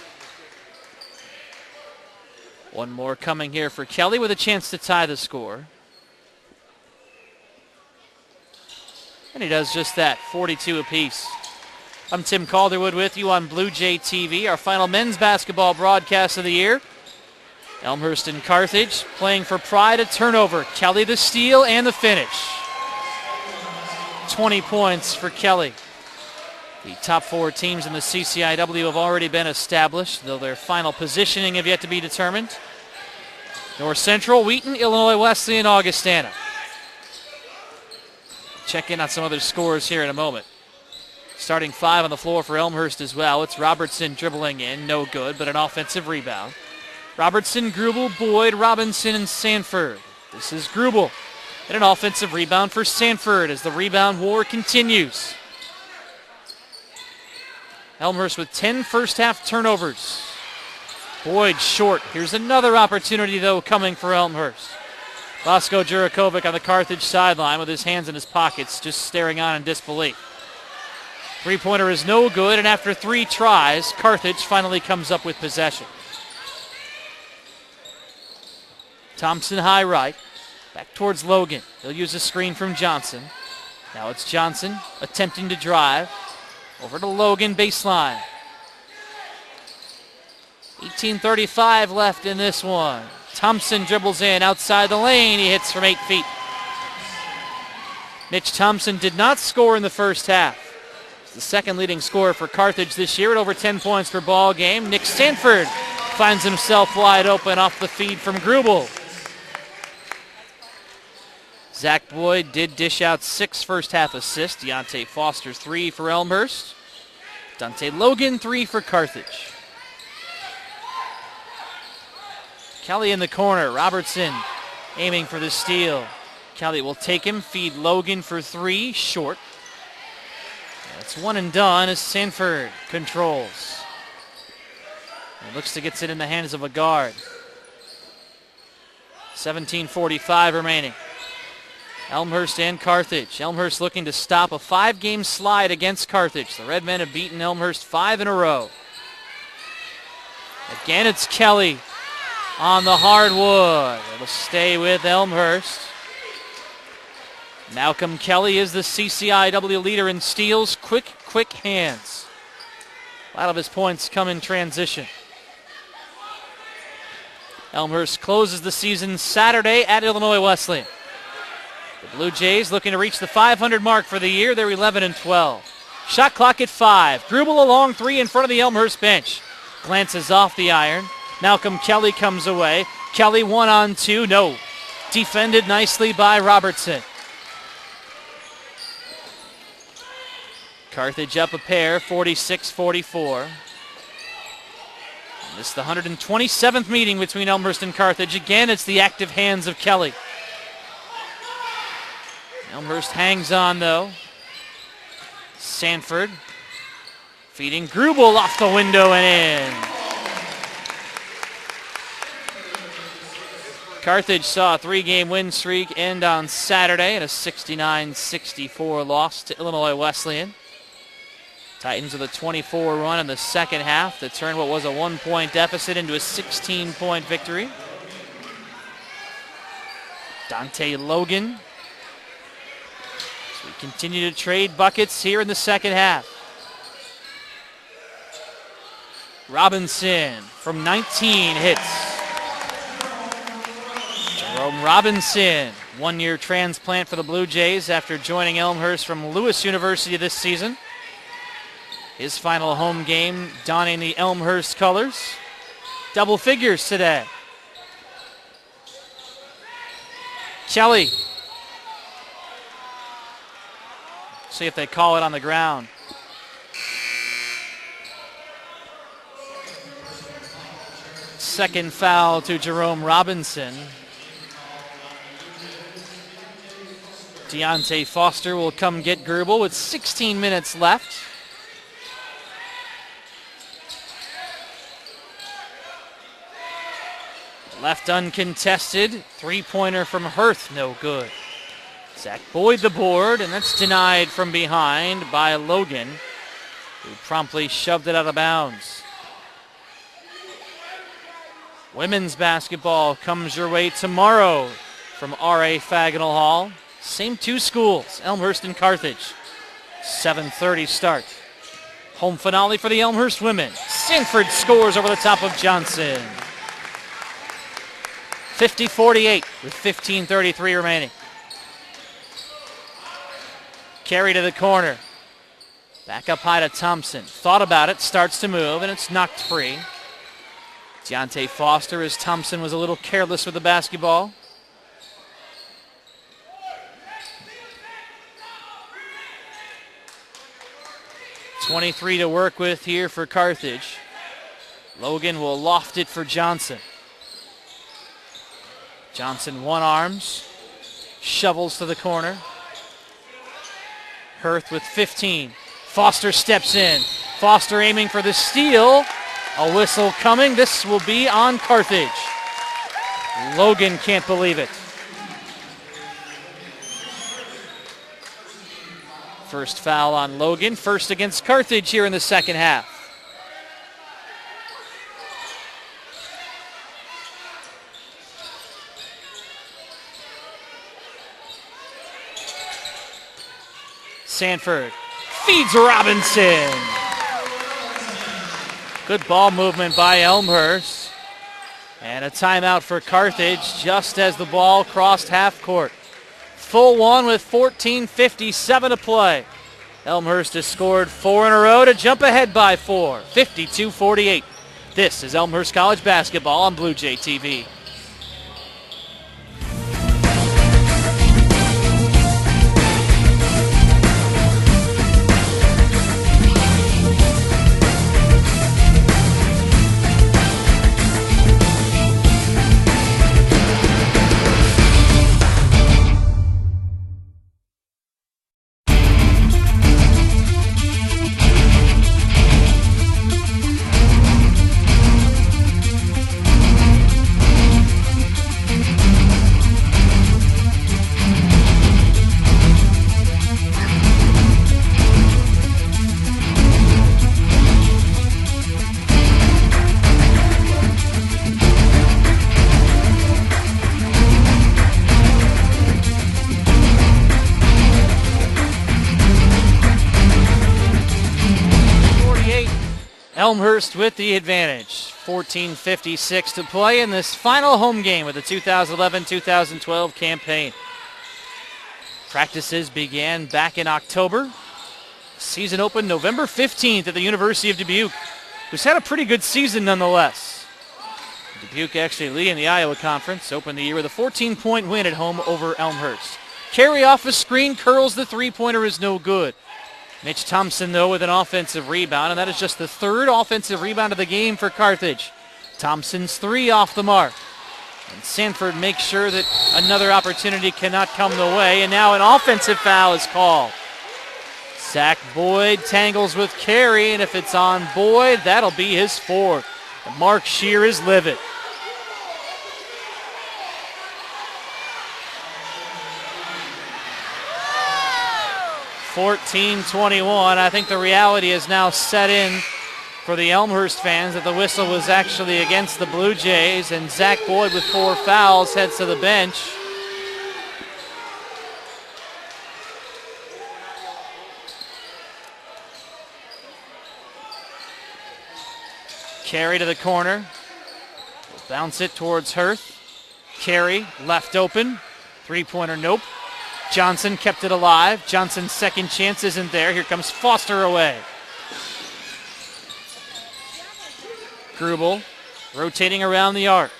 Speaker 2: One more coming here for Kelly with a chance to tie the score. And he does just that, 42 apiece. I'm Tim Calderwood with you on Blue Jay TV, our final men's basketball broadcast of the year. Elmhurst and Carthage playing for pride, a turnover. Kelly the steal and the finish. 20 points for Kelly. The top 4 teams in the CCIW have already been established, though their final positioning have yet to be determined. North Central, Wheaton, Illinois Wesleyan, Augustana. Check in on some other scores here in a moment. Starting 5 on the floor for Elmhurst as well. It's Robertson dribbling in, no good, but an offensive rebound. Robertson, Grubel, Boyd, Robinson, and Sanford. This is Grubel. And an offensive rebound for Sanford as the rebound war continues. Elmhurst with 10 first half turnovers. Boyd short. Here's another opportunity, though, coming for Elmhurst. Bosco Jurakovic on the Carthage sideline with his hands in his pockets, just staring on in disbelief. Three-pointer is no good, and after 3 tries, Carthage finally comes up with possession. Thompson high right, back towards Logan. He'll use a screen from Johnson. Now it's Johnson attempting to drive. Over to Logan, baseline. 18:35 left in this one. Thompson dribbles in outside the lane. He hits from 8 feet. Mitch Thompson did not score in the first half. He's the second leading scorer for Carthage this year at over 10 points per ball game. Nick Sanford finds himself wide open off the feed from Grubel. Zach Boyd did dish out 6 first half assists. Deontay Foster 3 for Elmhurst. Dante Logan 3 for Carthage. Kelly in the corner. Robertson aiming for the steal. Kelly will take him, feed Logan for 3, short. That's one and done as Sanford controls. It looks to get it in the hands of a guard. 17:45 remaining. Elmhurst and Carthage. Elmhurst looking to stop a 5-game slide against Carthage. The Red Men have beaten Elmhurst 5 in a row. Again, it's Kelly on the hardwood. It'll stay with Elmhurst. Malcolm Kelly is the CCIW leader in steals. Quick hands. A lot of his points come in transition. Elmhurst closes the season Saturday at Illinois Wesleyan. The Blue Jays looking to reach the 500 mark for the year. They're 11-12. Shot clock at 5. Grubel a long 3 in front of the Elmhurst bench. Glances off the iron. Malcolm Kelly comes away. Kelly 1-on-2. No. Defended nicely by Robertson. Carthage up a pair, 46-44. This is the 127th meeting between Elmhurst and Carthage. Again, it's the active hands of Kelly. Elmhurst hangs on, though. Sanford feeding Grubel off the window and in. Carthage saw a 3-game win streak end on Saturday in a 69-64 loss to Illinois Wesleyan. Titans with a 24 run in the second half that turned what was a 1-point deficit into a 16-point victory. Dante Logan. So we continue to trade buckets here in the second half. Robinson from 19 hits. Jerome Robinson, 1-year transplant for the Blue Jays after joining Elmhurst from Lewis University this season. His final home game donning the Elmhurst colors. Double figures today. Kelly. See if they call it on the ground. Second foul to Jerome Robinson. Deontay Foster will come get Grubel with 16 minutes left. Left uncontested. 3-pointer from Hurth, no good. Zach Boyd the board, and that's denied from behind by Logan, who promptly shoved it out of bounds. Women's basketball comes your way tomorrow from R.A. Faginal Hall. Same two schools, Elmhurst and Carthage. 7:30 start. Home finale for the Elmhurst women. Sanford scores over the top of Johnson. 50-48 with 15:33 remaining. Carry to the corner. Back up high to Thompson. Thought about it, starts to move, and it's knocked free. Deontay Foster, as Thompson was a little careless with the basketball. .23 to work with here for Carthage. Logan will loft it for Johnson. Johnson one arms, shovels to the corner. Hurth with 15. Foster steps in. Foster aiming for the steal. A whistle coming. This will be on Carthage. Logan can't believe it. First foul on Logan. First against Carthage here in the second half. Sanford feeds Robinson. Good ball movement by Elmhurst. And a timeout for Carthage just as the ball crossed half court. Full one with 14:57 to play. Elmhurst has scored 4 in a row to jump ahead by 4. 52-48. This is Elmhurst College basketball on Blue Jay TV. Elmhurst with the advantage. 14:56 to play in this final home game of the 2011-2012 campaign. Practices began back in October. Season opened November 15th at the University of Dubuque, who's had a pretty good season nonetheless. Dubuque actually leading the Iowa Conference, opened the year with a 14-point win at home over Elmhurst. Carry off a screen, curls the three-pointer is no good. Mitch Thompson, though, with an offensive rebound, and that is just the third offensive rebound of the game for Carthage. Thompson's three off the mark. And Sanford makes sure that another opportunity cannot come the way, and now an offensive foul is called. Zach Boyd tangles with Carey, and if it's on Boyd, that'll be his fourth. And Mark Shear is livid. (14-21). I think the reality is now set in for the Elmhurst fans that the whistle was actually against the Blue Jays, and Zach Boyd with 4 fouls heads to the bench. Carey to the corner. Bounce it towards Hurth. Carey left open. Three-pointer, nope. Johnson kept it alive. Johnson's second chance isn't there. Here comes Foster away. Grubel rotating around the arc.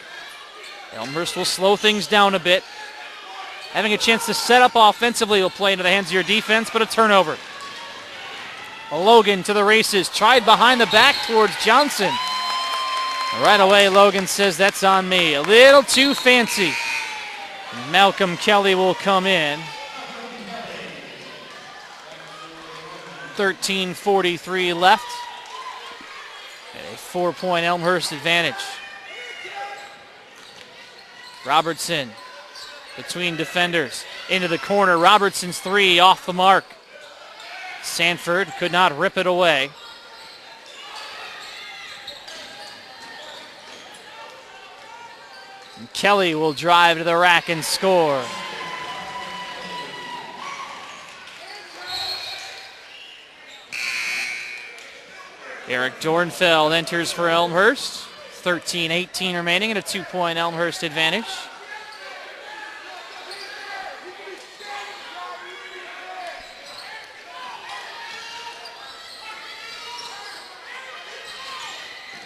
Speaker 2: Elmhurst will slow things down a bit. Having a chance to set up offensively will play into the hands of your defense, but a turnover. Logan to the races. Tried behind the back towards Johnson. Right away, Logan says, that's on me. A little too fancy. Malcolm Kelly will come in. 13:43 left. And a 4-point Elmhurst advantage. Robertson between defenders. Into the corner. Robertson's three off the mark. Sanford could not rip it away. And Kelly will drive to the rack and score. Eric Dornfeld enters for Elmhurst. 13-18 remaining and a 2-point Elmhurst advantage.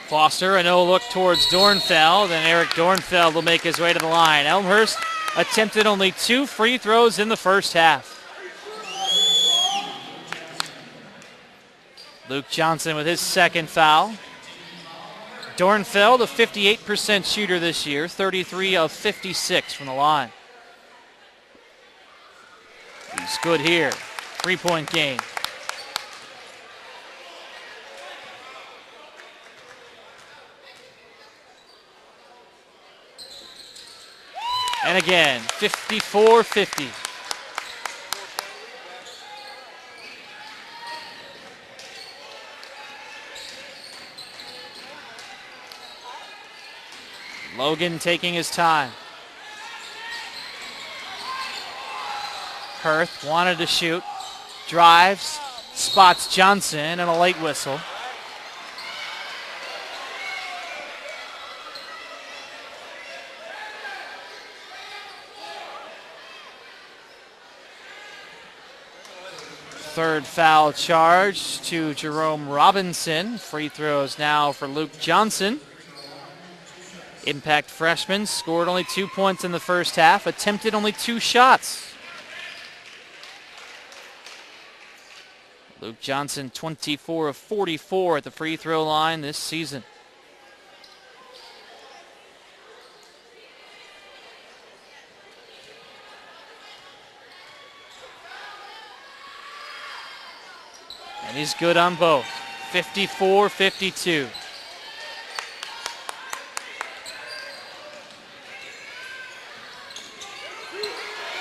Speaker 2: Foster, a no-look towards Dornfeld, and Eric Dornfeld will make his way to the line. Elmhurst attempted only 2 free throws in the first half. Luke Johnson with his second foul. Dornfeld, a 58% shooter this year, 33 of 56 from the line. He's good here. 3-point game. And again, 54-50. Logan taking his time. Hirth wanted to shoot. Drives, spots Johnson, and a late whistle. Third foul charge to Jerome Robinson. Free throws now for Luke Johnson. Impact freshman, scored only 2 points in the first half, attempted only 2 shots. Luke Johnson, 24 of 44 at the free throw line this season. And he's good on both. 54-52.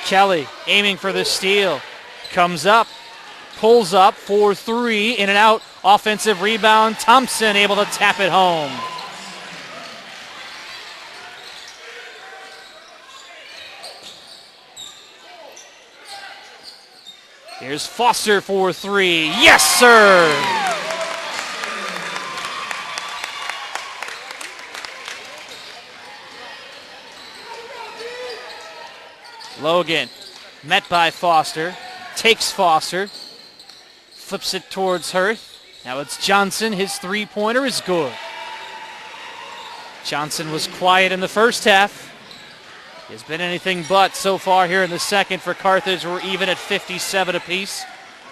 Speaker 2: Kelly aiming for the steal. Comes up, pulls up for 3, in and out. Offensive rebound. Thompson able to tap it home. Here's Foster for 3. Yes, sir! Logan, met by Foster, takes Foster, flips it towards Hirth. Now it's Johnson. His three-pointer is good. Johnson was quiet in the first half. He has been anything but so far here in the second for Carthage. We're even at 57 apiece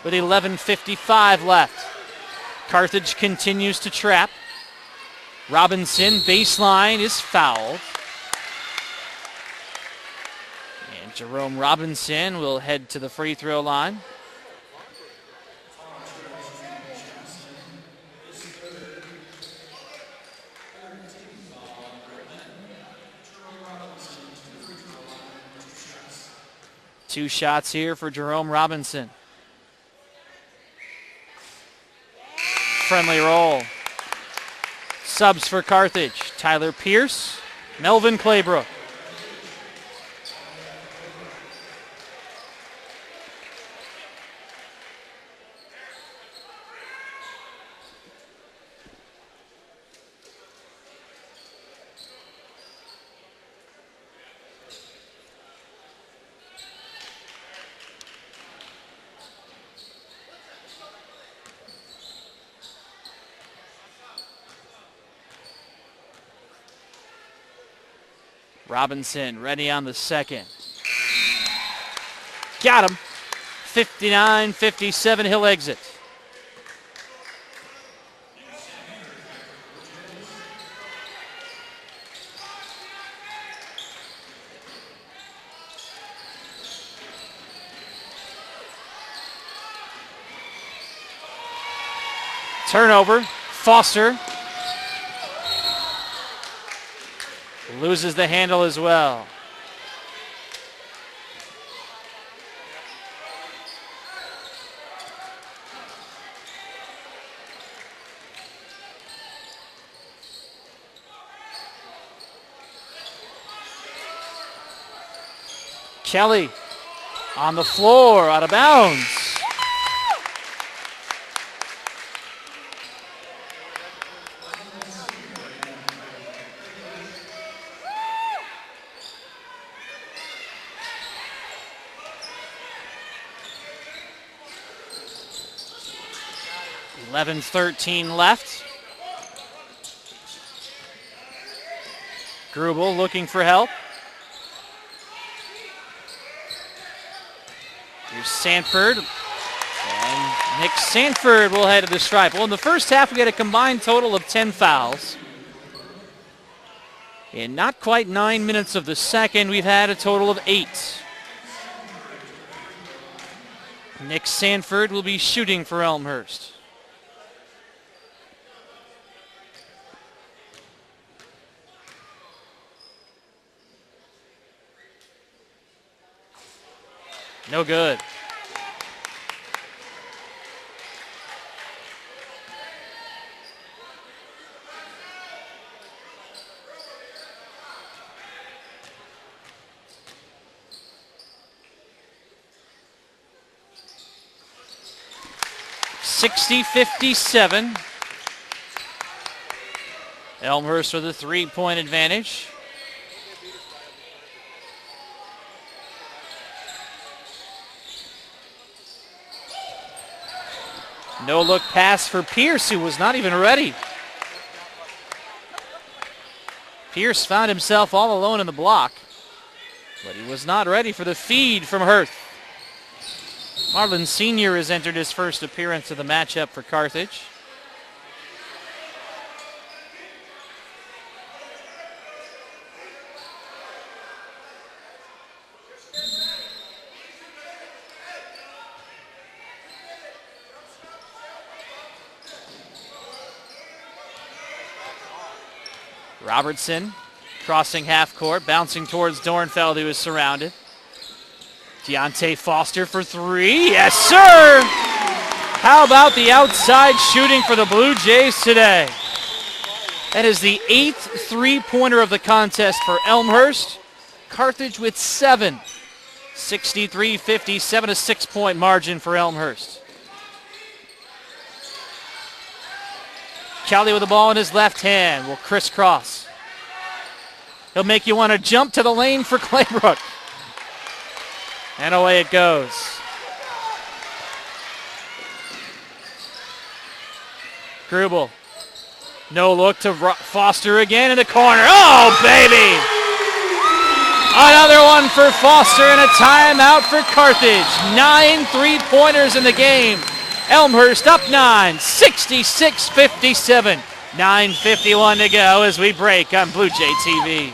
Speaker 2: with 11:55 left. Carthage continues to trap. Robinson, baseline, is fouled. And Jerome Robinson will head to the free throw line. Two shots here for Jerome Robinson. Friendly roll. Subs for Carthage. Tyler Pierce, Melvin Claybrook. Robinson ready on the second. Got him. 59-57, he'll exit. Turnover. Foster loses the handle as well. Kelly on the floor, out of bounds. .13 left. Grubel looking for help. Here's Sanford. And Nick Sanford will head to the stripe. Well, in the first half, we had a combined total of 10 fouls. In not quite 9 minutes of the second, we've had a total of 8. Nick Sanford will be shooting for Elmhurst. No good. .60-57. Elmhurst with a 3-point advantage. No look pass for Pierce, who was not even ready. Pierce found himself all alone in the block, but he was not ready for the feed from Hurth. Marlin Sr. has entered his first appearance of the matchup for Carthage. Robertson crossing half court, bouncing towards Dornfeld, who is surrounded. Deontay Foster for 3. Yes, sir! How about the outside shooting for the Blue Jays today? That is the 8th three-pointer of the contest for Elmhurst. Carthage with 7. 63-57, a 6-point margin for Elmhurst. Kelly with the ball in his left hand will crisscross. He'll make you want to jump to the lane for Claybrook. And away it goes. Grubel. No look to Foster again in the corner. Oh, baby! Another one for Foster and a timeout for Carthage. 9 3-pointers in the game. Elmhurst up 9, 66-57. 9:51 to go as we break on Blue Jay TV.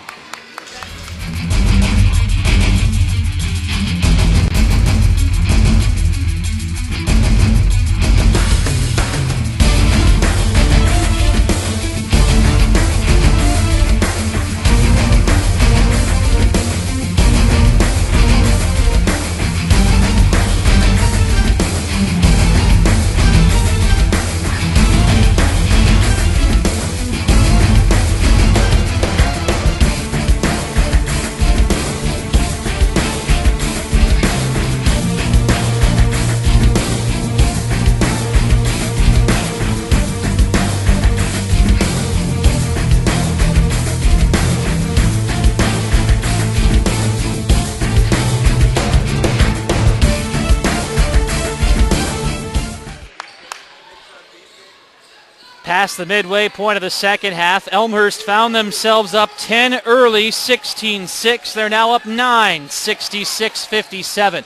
Speaker 2: Past the midway point of the second half, Elmhurst found themselves up 10 early, 16-6. They're now up 9, 66-57.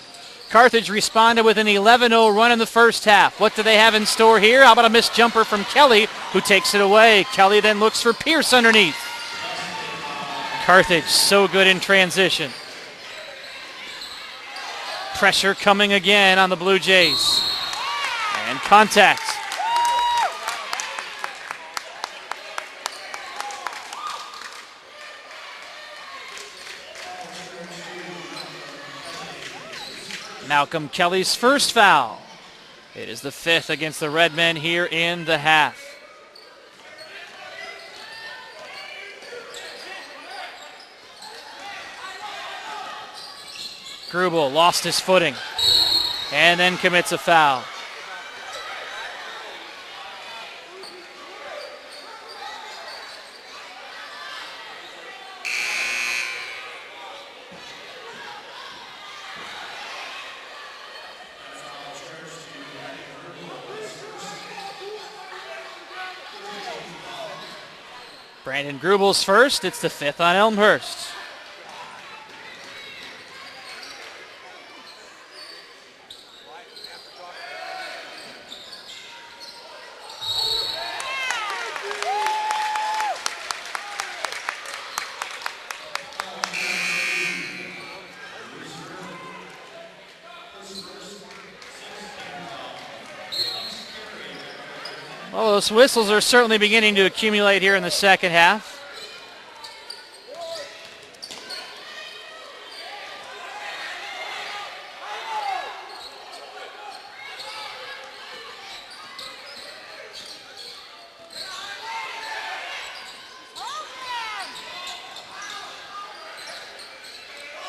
Speaker 2: Carthage responded with an 11-0 run in the first half. What do they have in store here? How about a missed jumper from Kelly, who takes it away? Kelly then looks for Pierce underneath. Carthage so good in transition. Pressure coming again on the Blue Jays. And contact. Malcolm Kelly's first foul. It is the 5th against the Redmen here in the half. Grubel lost his footing and then commits a foul. Brandon Grubel's first. It's the 5th on Elmhurst. Well, those whistles are certainly beginning to accumulate here in the second half.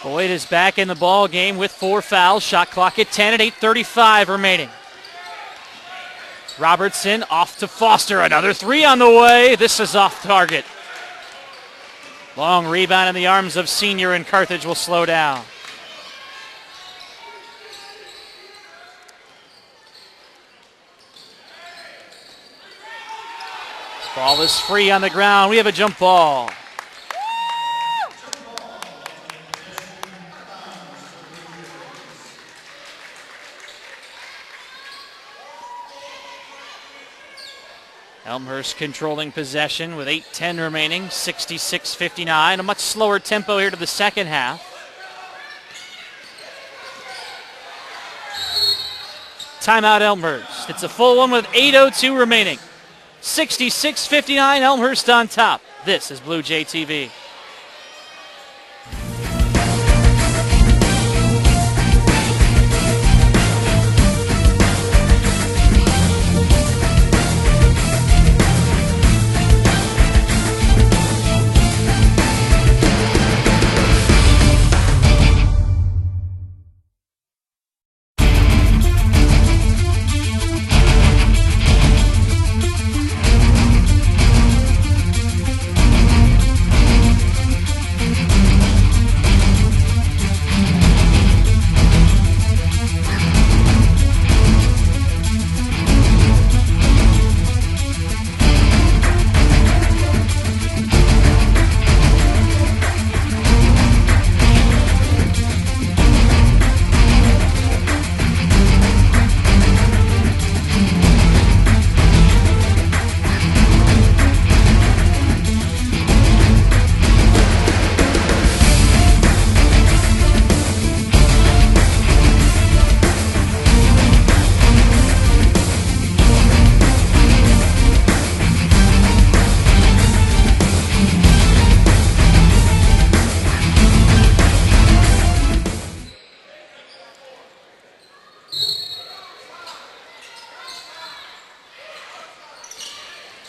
Speaker 2: Boyd is back in the ball game with 4 fouls. Shot clock at 10 at 8:35 remaining. Robertson off to Foster. Another 3 on the way. This is off target. Long rebound in the arms of senior, and Carthage will slow down. Ball is free on the ground. We have a jump ball. Elmhurst controlling possession with 8:10 remaining, 66-59. A much slower tempo here to the second half. Timeout Elmhurst. It's a full one with 8:02 remaining. 66-59, Elmhurst on top. This is Blue Jay TV.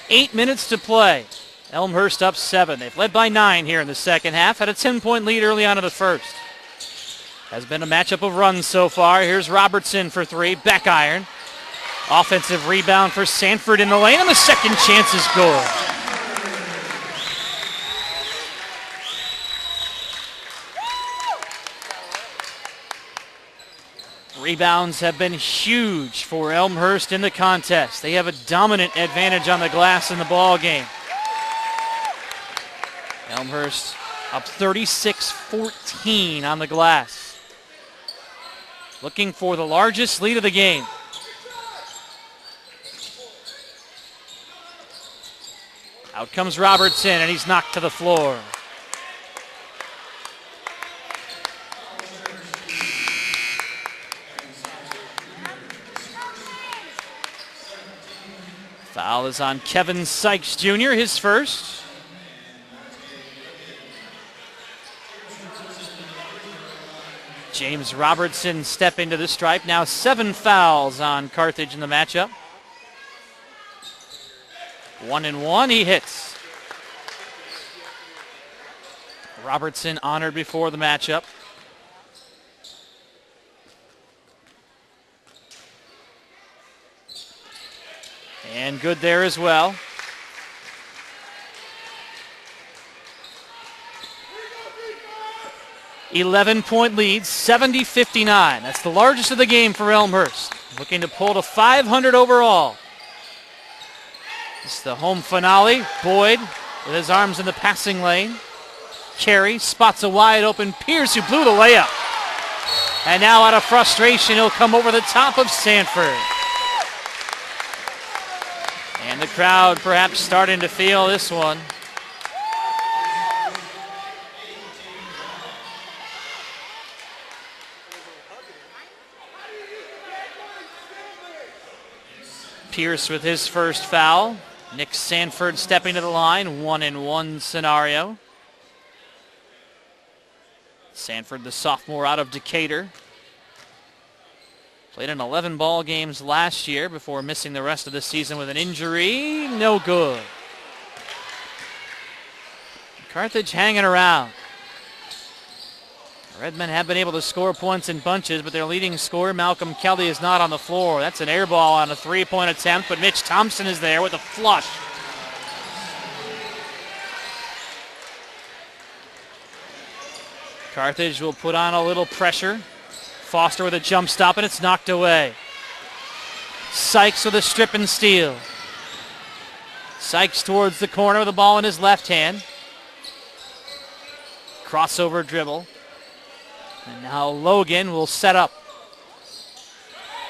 Speaker 2: Eight minutes to play. Elmhurst up 7. They've led by 9 here in the second half. Had a 10-point lead early on in the first. Has been a matchup of runs so far. Here's Robertson for 3. Back iron. Offensive rebound for Sanford in the lane, and the second chance is good. Rebounds have been huge for Elmhurst in the contest. They have a dominant advantage on the glass in the ball game. Elmhurst up 36-14 on the glass. Looking for the largest lead of the game. Out comes Robertson, and he's knocked to the floor. Foul is on Kevin Sykes Jr., his first. James Robertson stepping to the stripe. Now 7 fouls on Carthage in the matchup. 1-1, he hits. Robertson honored before the matchup. And good there as well. "11-point lead, 70-59. That's the largest of the game for Elmhurst. Looking to pull to 500 overall. It's the home finale. Boyd with his arms in the passing lane. Carey spots a wide open Pierce, who blew the layup. And now out of frustration, he'll come over the top of Sanford. And the crowd perhaps starting to feel this one. Pierce with his first foul. Nick Sanford stepping to the line, 1-and-1 scenario. Sanford, the sophomore out of Decatur. Played in 11 ball games last year before missing the rest of the season with an injury. No good. Carthage hanging around. Redmen have been able to score points in bunches, but their leading scorer, Malcolm Kelly, is not on the floor. That's an air ball on a three-point attempt, but Mitch Thompson is there with a flush. Carthage will put on a little pressure. Foster with a jump stop, and it's knocked away. Sykes with a strip and steal. Sykes towards the corner with the ball in his left hand. Crossover dribble. And now Logan will set up.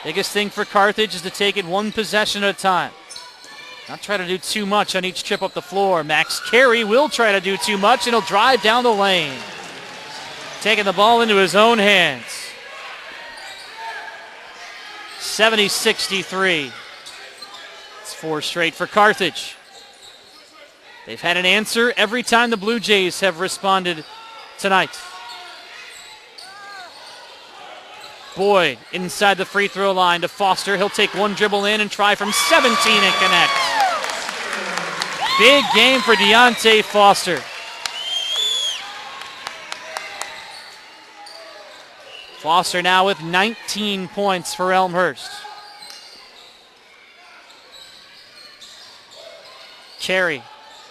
Speaker 2: Biggest thing for Carthage is to take it one possession at a time. Not try to do too much on each trip up the floor. Max Carey will try to do too much, and he'll drive down the lane. Taking the ball into his own hands. 70-63. It's 4 straight for Carthage. They've had an answer every time the Blue Jays have responded tonight. Boyd inside the free throw line to Foster. He'll take one dribble in and try from 17 and connect. Big game for Deontay Foster. Foster now with 19 points for Elmhurst. Carey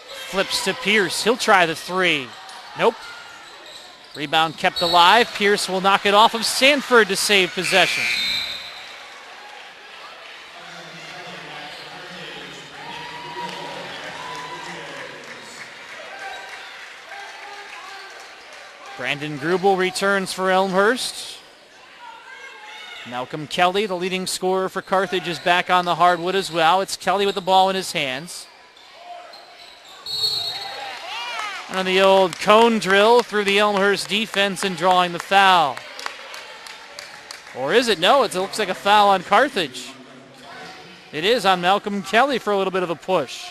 Speaker 2: flips to Pierce. He'll try the three. Nope. Rebound kept alive. Pierce will knock it off of Sanford to save possession. Brandon Grubel returns for Elmhurst. Malcolm Kelly, the leading scorer for Carthage, is back on the hardwood as well. It's Kelly with the ball in his hands. And on the old cone drill through the Elmhurst defense and drawing the foul. Or is it? No, it looks like a foul on Carthage. It is on Malcolm Kelly for a little bit of a push.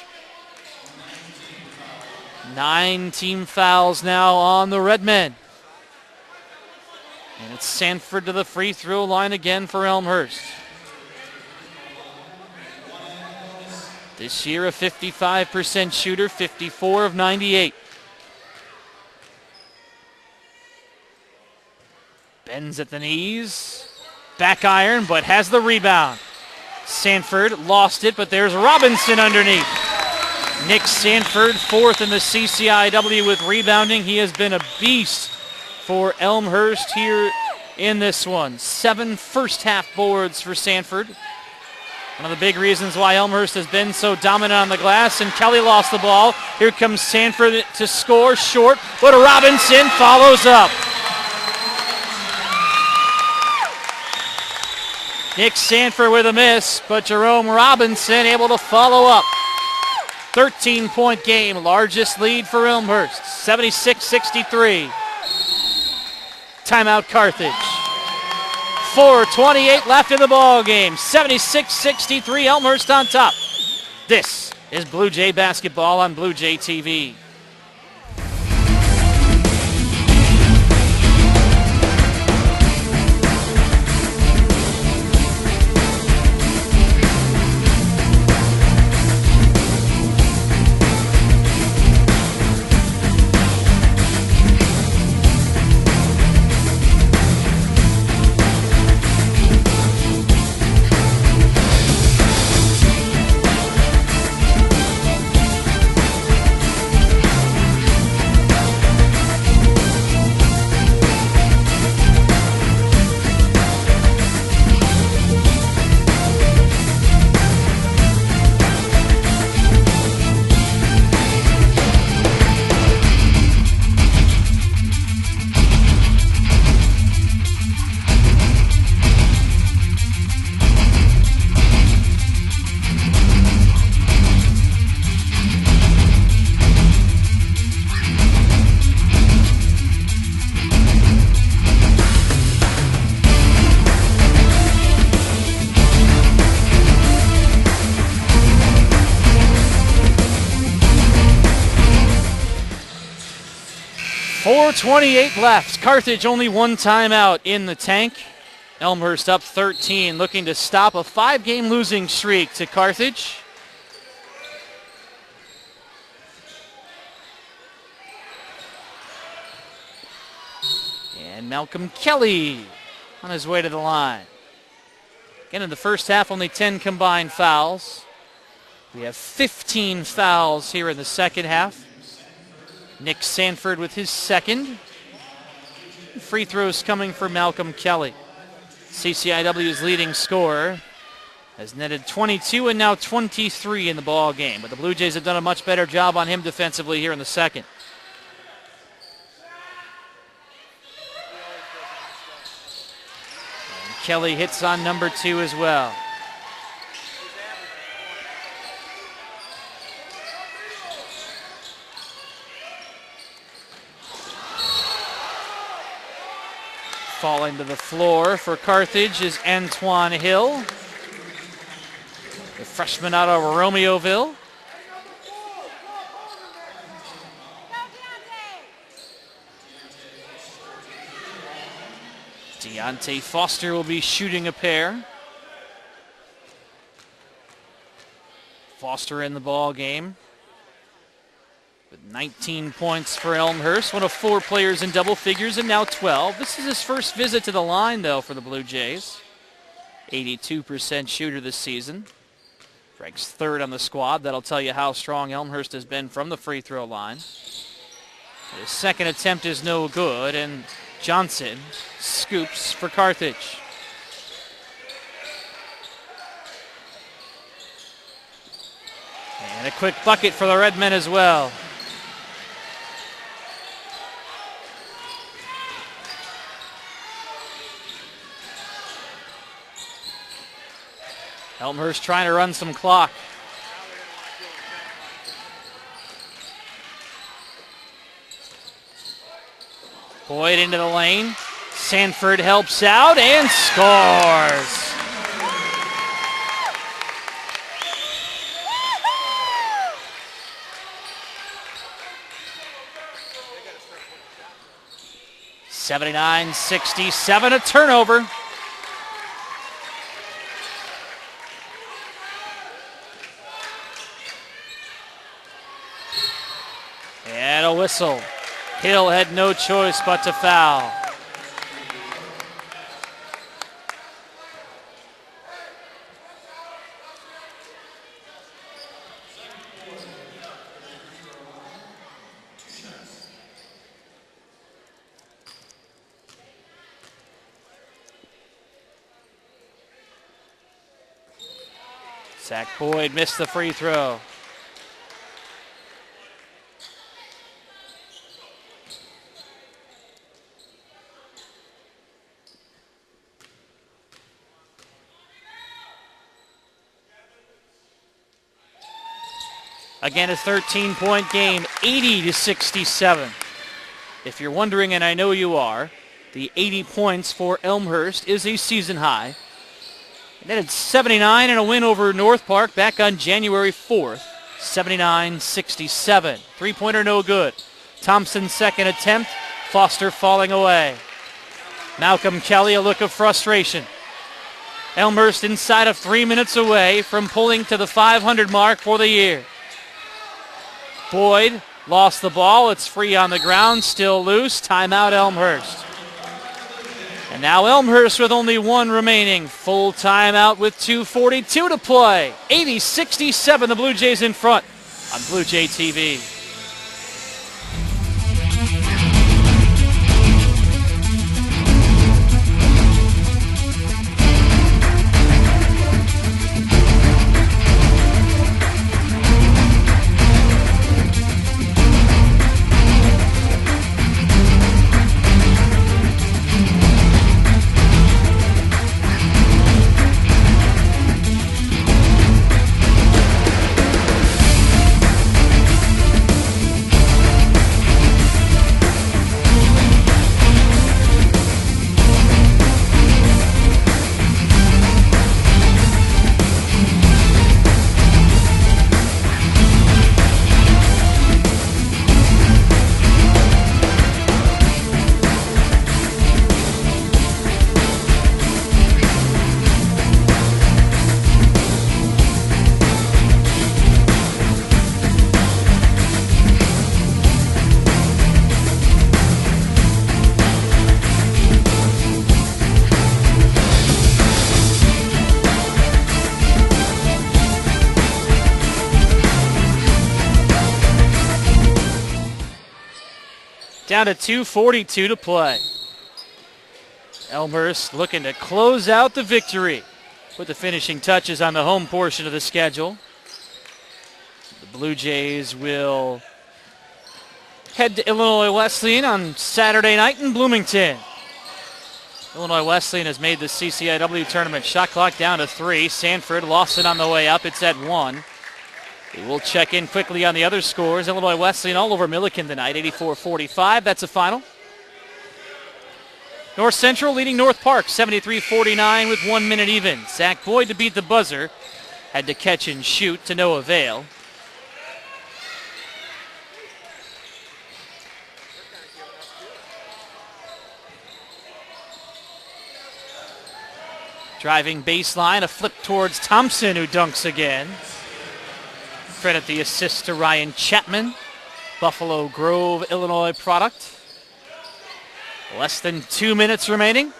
Speaker 2: 9 team fouls now on the Redmen. And it's Sanford to the free throw line again for Elmhurst. This year a 55% shooter, 54 of 98. Bends at the knees. Back iron, but has the rebound. Sanford lost it, but there's Robinson underneath. Nick Sanford, 4th in the CCIW with rebounding. He has been a beast for Elmhurst here in this one. 7 first-half boards for Sanford. One of the big reasons why Elmhurst has been so dominant on the glass, and Kelly lost the ball. Here comes Sanford to score, short, but Robinson follows up. Nick Sanford with a miss, but Jerome Robinson able to follow up. 13-point game, largest lead for Elmhurst, 76-63. Timeout Carthage. 4:28 left in the ball game, 76-63, Elmhurst on top. This is Blue Jay basketball on Blue Jay TV. 4:28 left. Carthage only one timeout in the tank. Elmhurst up 13, looking to stop a 5-game losing streak to Carthage. And Malcolm Kelly on his way to the line. Again, in the first half, only 10 combined fouls. We have 15 fouls here in the second half. Nick Sanford with his second. Free throws coming for Malcolm Kelly. CCIW's leading scorer has netted 22 and now 23 in the ball game, but the Blue Jays have done a much better job on him defensively here in the second. And Kelly hits on number 2 as well. Falling to the floor for Carthage is Antoine Hill, the freshman out of Romeoville. Deontay Foster will be shooting a pair. Foster in the ball game with 19 points for Elmhurst, one of 4 players in double figures and now 12. This is his first visit to the line, though, for the Blue Jays. 82% shooter this season. Ranks 3rd on the squad. That'll tell you how strong Elmhurst has been from the free throw line. His second attempt is no good, and Johnson scoops for Carthage. And a quick bucket for the Redmen as well. Elmhurst trying to run some clock. Boyd into the lane. Sanford helps out and scores. (79-67), a turnover. And a whistle. Hill had no choice but to foul. Zach Boyd missed the free throw. Again, a 13-point game, 80-67. If you're wondering, and I know you are, the 80 points for Elmhurst is a season high. And then it's 79 and a win over North Park back on January 4th, 79-67. Three-pointer no good. Thompson's second attempt, Foster falling away. Malcolm Kelly, a look of frustration. Elmhurst inside of 3 minutes away from pulling to the 500 mark for the year. Boyd lost the ball. It's free on the ground, still loose. Timeout Elmhurst. And now Elmhurst with only 1 remaining. Full timeout with 2:42 to play. 80-67, the Blue Jays in front on Blue Jay TV. Down to 2:42 to play. Elmhurst looking to close out the victory. Put the finishing touches on the home portion of the schedule. The Blue Jays will head to Illinois Wesleyan on Saturday night in Bloomington. Illinois Wesleyan has made the CCIW tournament. Shot clock down to 3. Sanford lost it on the way up. It's at 1. We will check in quickly on the other scores. Illinois Wesleyan all over Milliken tonight, 84-45. That's a final. North Central leading North Park, 73-49 with 1 minute even. Zach Boyd to beat the buzzer. Had to catch and shoot to no avail. Driving baseline, a flip towards Thompson, who dunks again. Credit the assist to Ryan Chapman, Buffalo Grove, Illinois product. Less than 2 minutes remaining.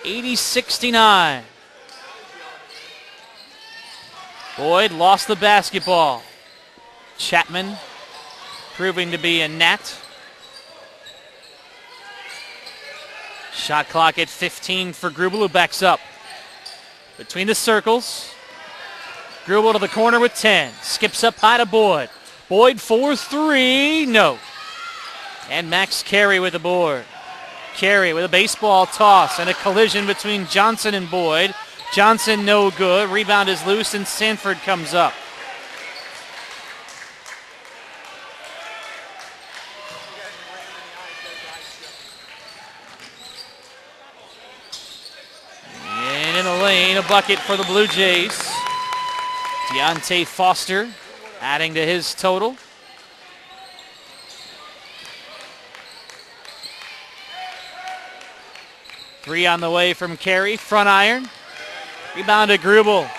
Speaker 2: 80-69. Boyd lost the basketball. Chapman proving to be a gnat. Shot clock at 15 for Grubel, who backs up. Between the circles. Grubel to the corner with 10. Skips up high to Boyd. Boyd for 3. No. And Max Carey with the board. Carey with a baseball toss and a collision between Johnson and Boyd. Johnson no good. Rebound is loose and Sanford comes up. And in the lane, a bucket for the Blue Jays. Deontay Foster adding to his total. Three on the way from Carey, front iron. Rebound to Grubel.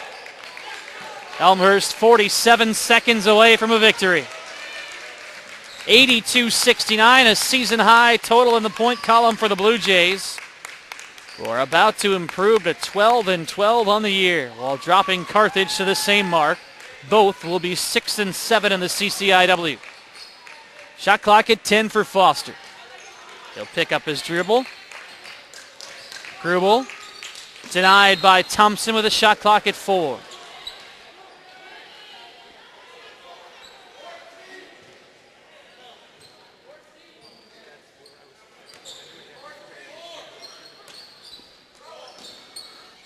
Speaker 2: Elmhurst 47 seconds away from a victory. 82-69, a season high total in the point column for the Blue Jays, who are about to improve to 12-12 on the year while dropping Carthage to the same mark. Both will be 6-7 in the CCIW. Shot clock at 10 for Foster. He'll pick up his dribble. Grubel denied by Thompson with a shot clock at 4.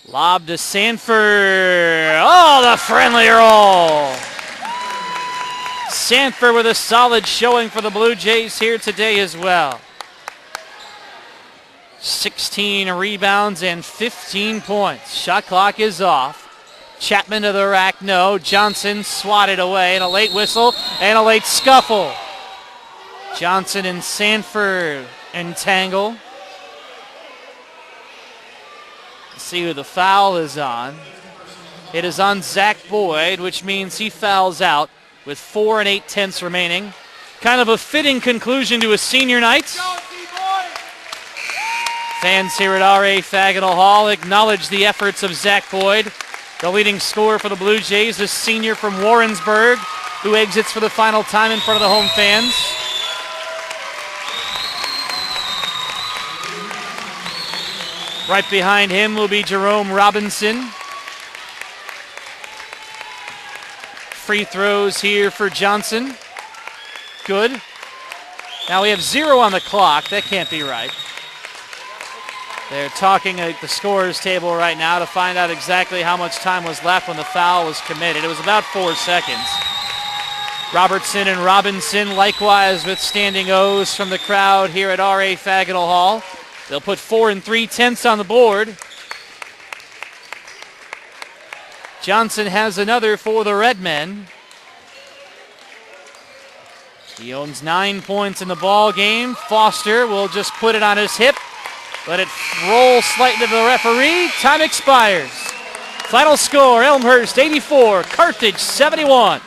Speaker 2: Lob to Sanford. Oh, the friendly roll. Sanford with a solid showing for the Blue Jays here today as well. 16 rebounds and 15 points. Shot clock is off. Chapman to the rack, no. Johnson swatted away, and a late whistle and a late scuffle. Johnson and Sanford entangle. Let's see who the foul is on. It is on Zach Boyd, which means he fouls out with 4 8/10 remaining. Kind of a fitting conclusion to a senior night. Fans here at R.A. Faginal Hall acknowledge the efforts of Zach Boyd, the leading scorer for the Blue Jays, a senior from Warrensburg, who exits for the final time in front of the home fans. Right behind him will be Jerome Robinson. Free throws here for Johnson. Good. Now we have 0 on the clock. That can't be right. They're talking at the scorer's table right now to find out exactly how much time was left when the foul was committed. It was about 4 seconds. Robertson and Robinson likewise with standing O's from the crowd here at R.A. Faginal Hall. They'll put 4 3/10 on the board. Johnson has another for the Redmen. He owns 9 points in the ball game. Foster will just put it on his hip. Let it roll slightly to the referee. Time expires. Final score, Elmhurst 84, Carthage 71.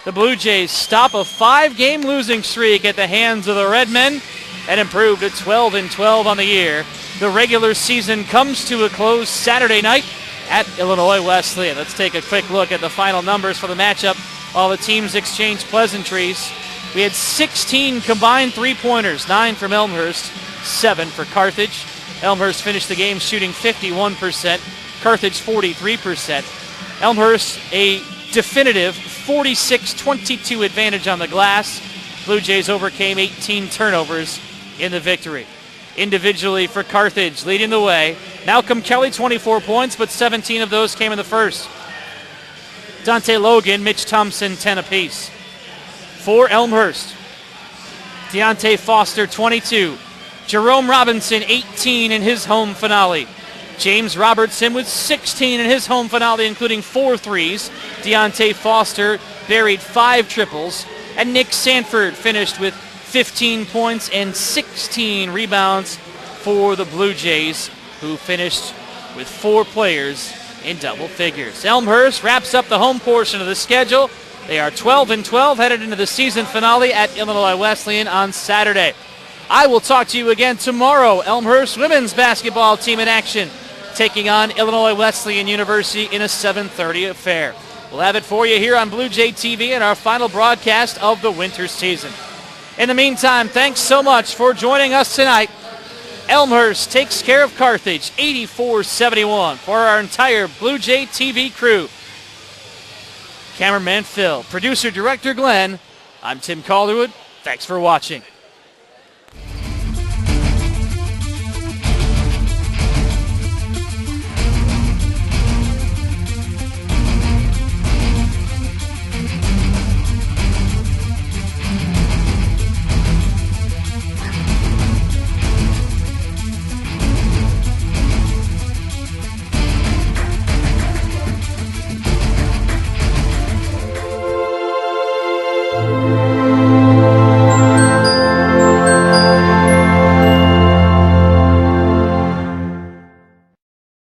Speaker 2: The Blue Jays stop a 5-game losing streak at the hands of the Redmen and improve to 12-12 on the year. The regular season comes to a close Saturday night at Illinois Wesleyan. Let's take a quick look at the final numbers for the matchup while the teams exchange pleasantries. We had 16 combined three-pointers, 9 from Elmhurst, 7 for Carthage. Elmhurst finished the game shooting 51%, Carthage 43%. Elmhurst a definitive 46-22 advantage on the glass. Blue Jays overcame 18 turnovers in the victory. Individually for Carthage, leading the way, Malcolm Kelly, 24 points, but 17 of those came in the first. Dante Logan, Mitch Thompson, 10 apiece. For Elmhurst, Deontay Foster, 22. Jerome Robinson, 18 in his home finale. James Robertson with 16 in his home finale, including 4 threes. Deontay Foster buried 5 triples. And Nick Sanford finished with 15 points and 16 rebounds for the Blue Jays, who finished with 4 players in double figures. Elmhurst wraps up the home portion of the schedule. They are 12-12, headed into the season finale at Illinois Wesleyan on Saturday. I will talk to you again tomorrow. Elmhurst women's basketball team in action, taking on Illinois Wesleyan University in a 7:30 affair. We'll have it for you here on Blue Jay TV in our final broadcast of the winter season. In the meantime, thanks so much for joining us tonight. Elmhurst takes care of Carthage, 84-71. For our entire Blue Jay TV crew, cameraman Phil, producer-director Glenn, I'm Tim Calderwood. Thanks for watching.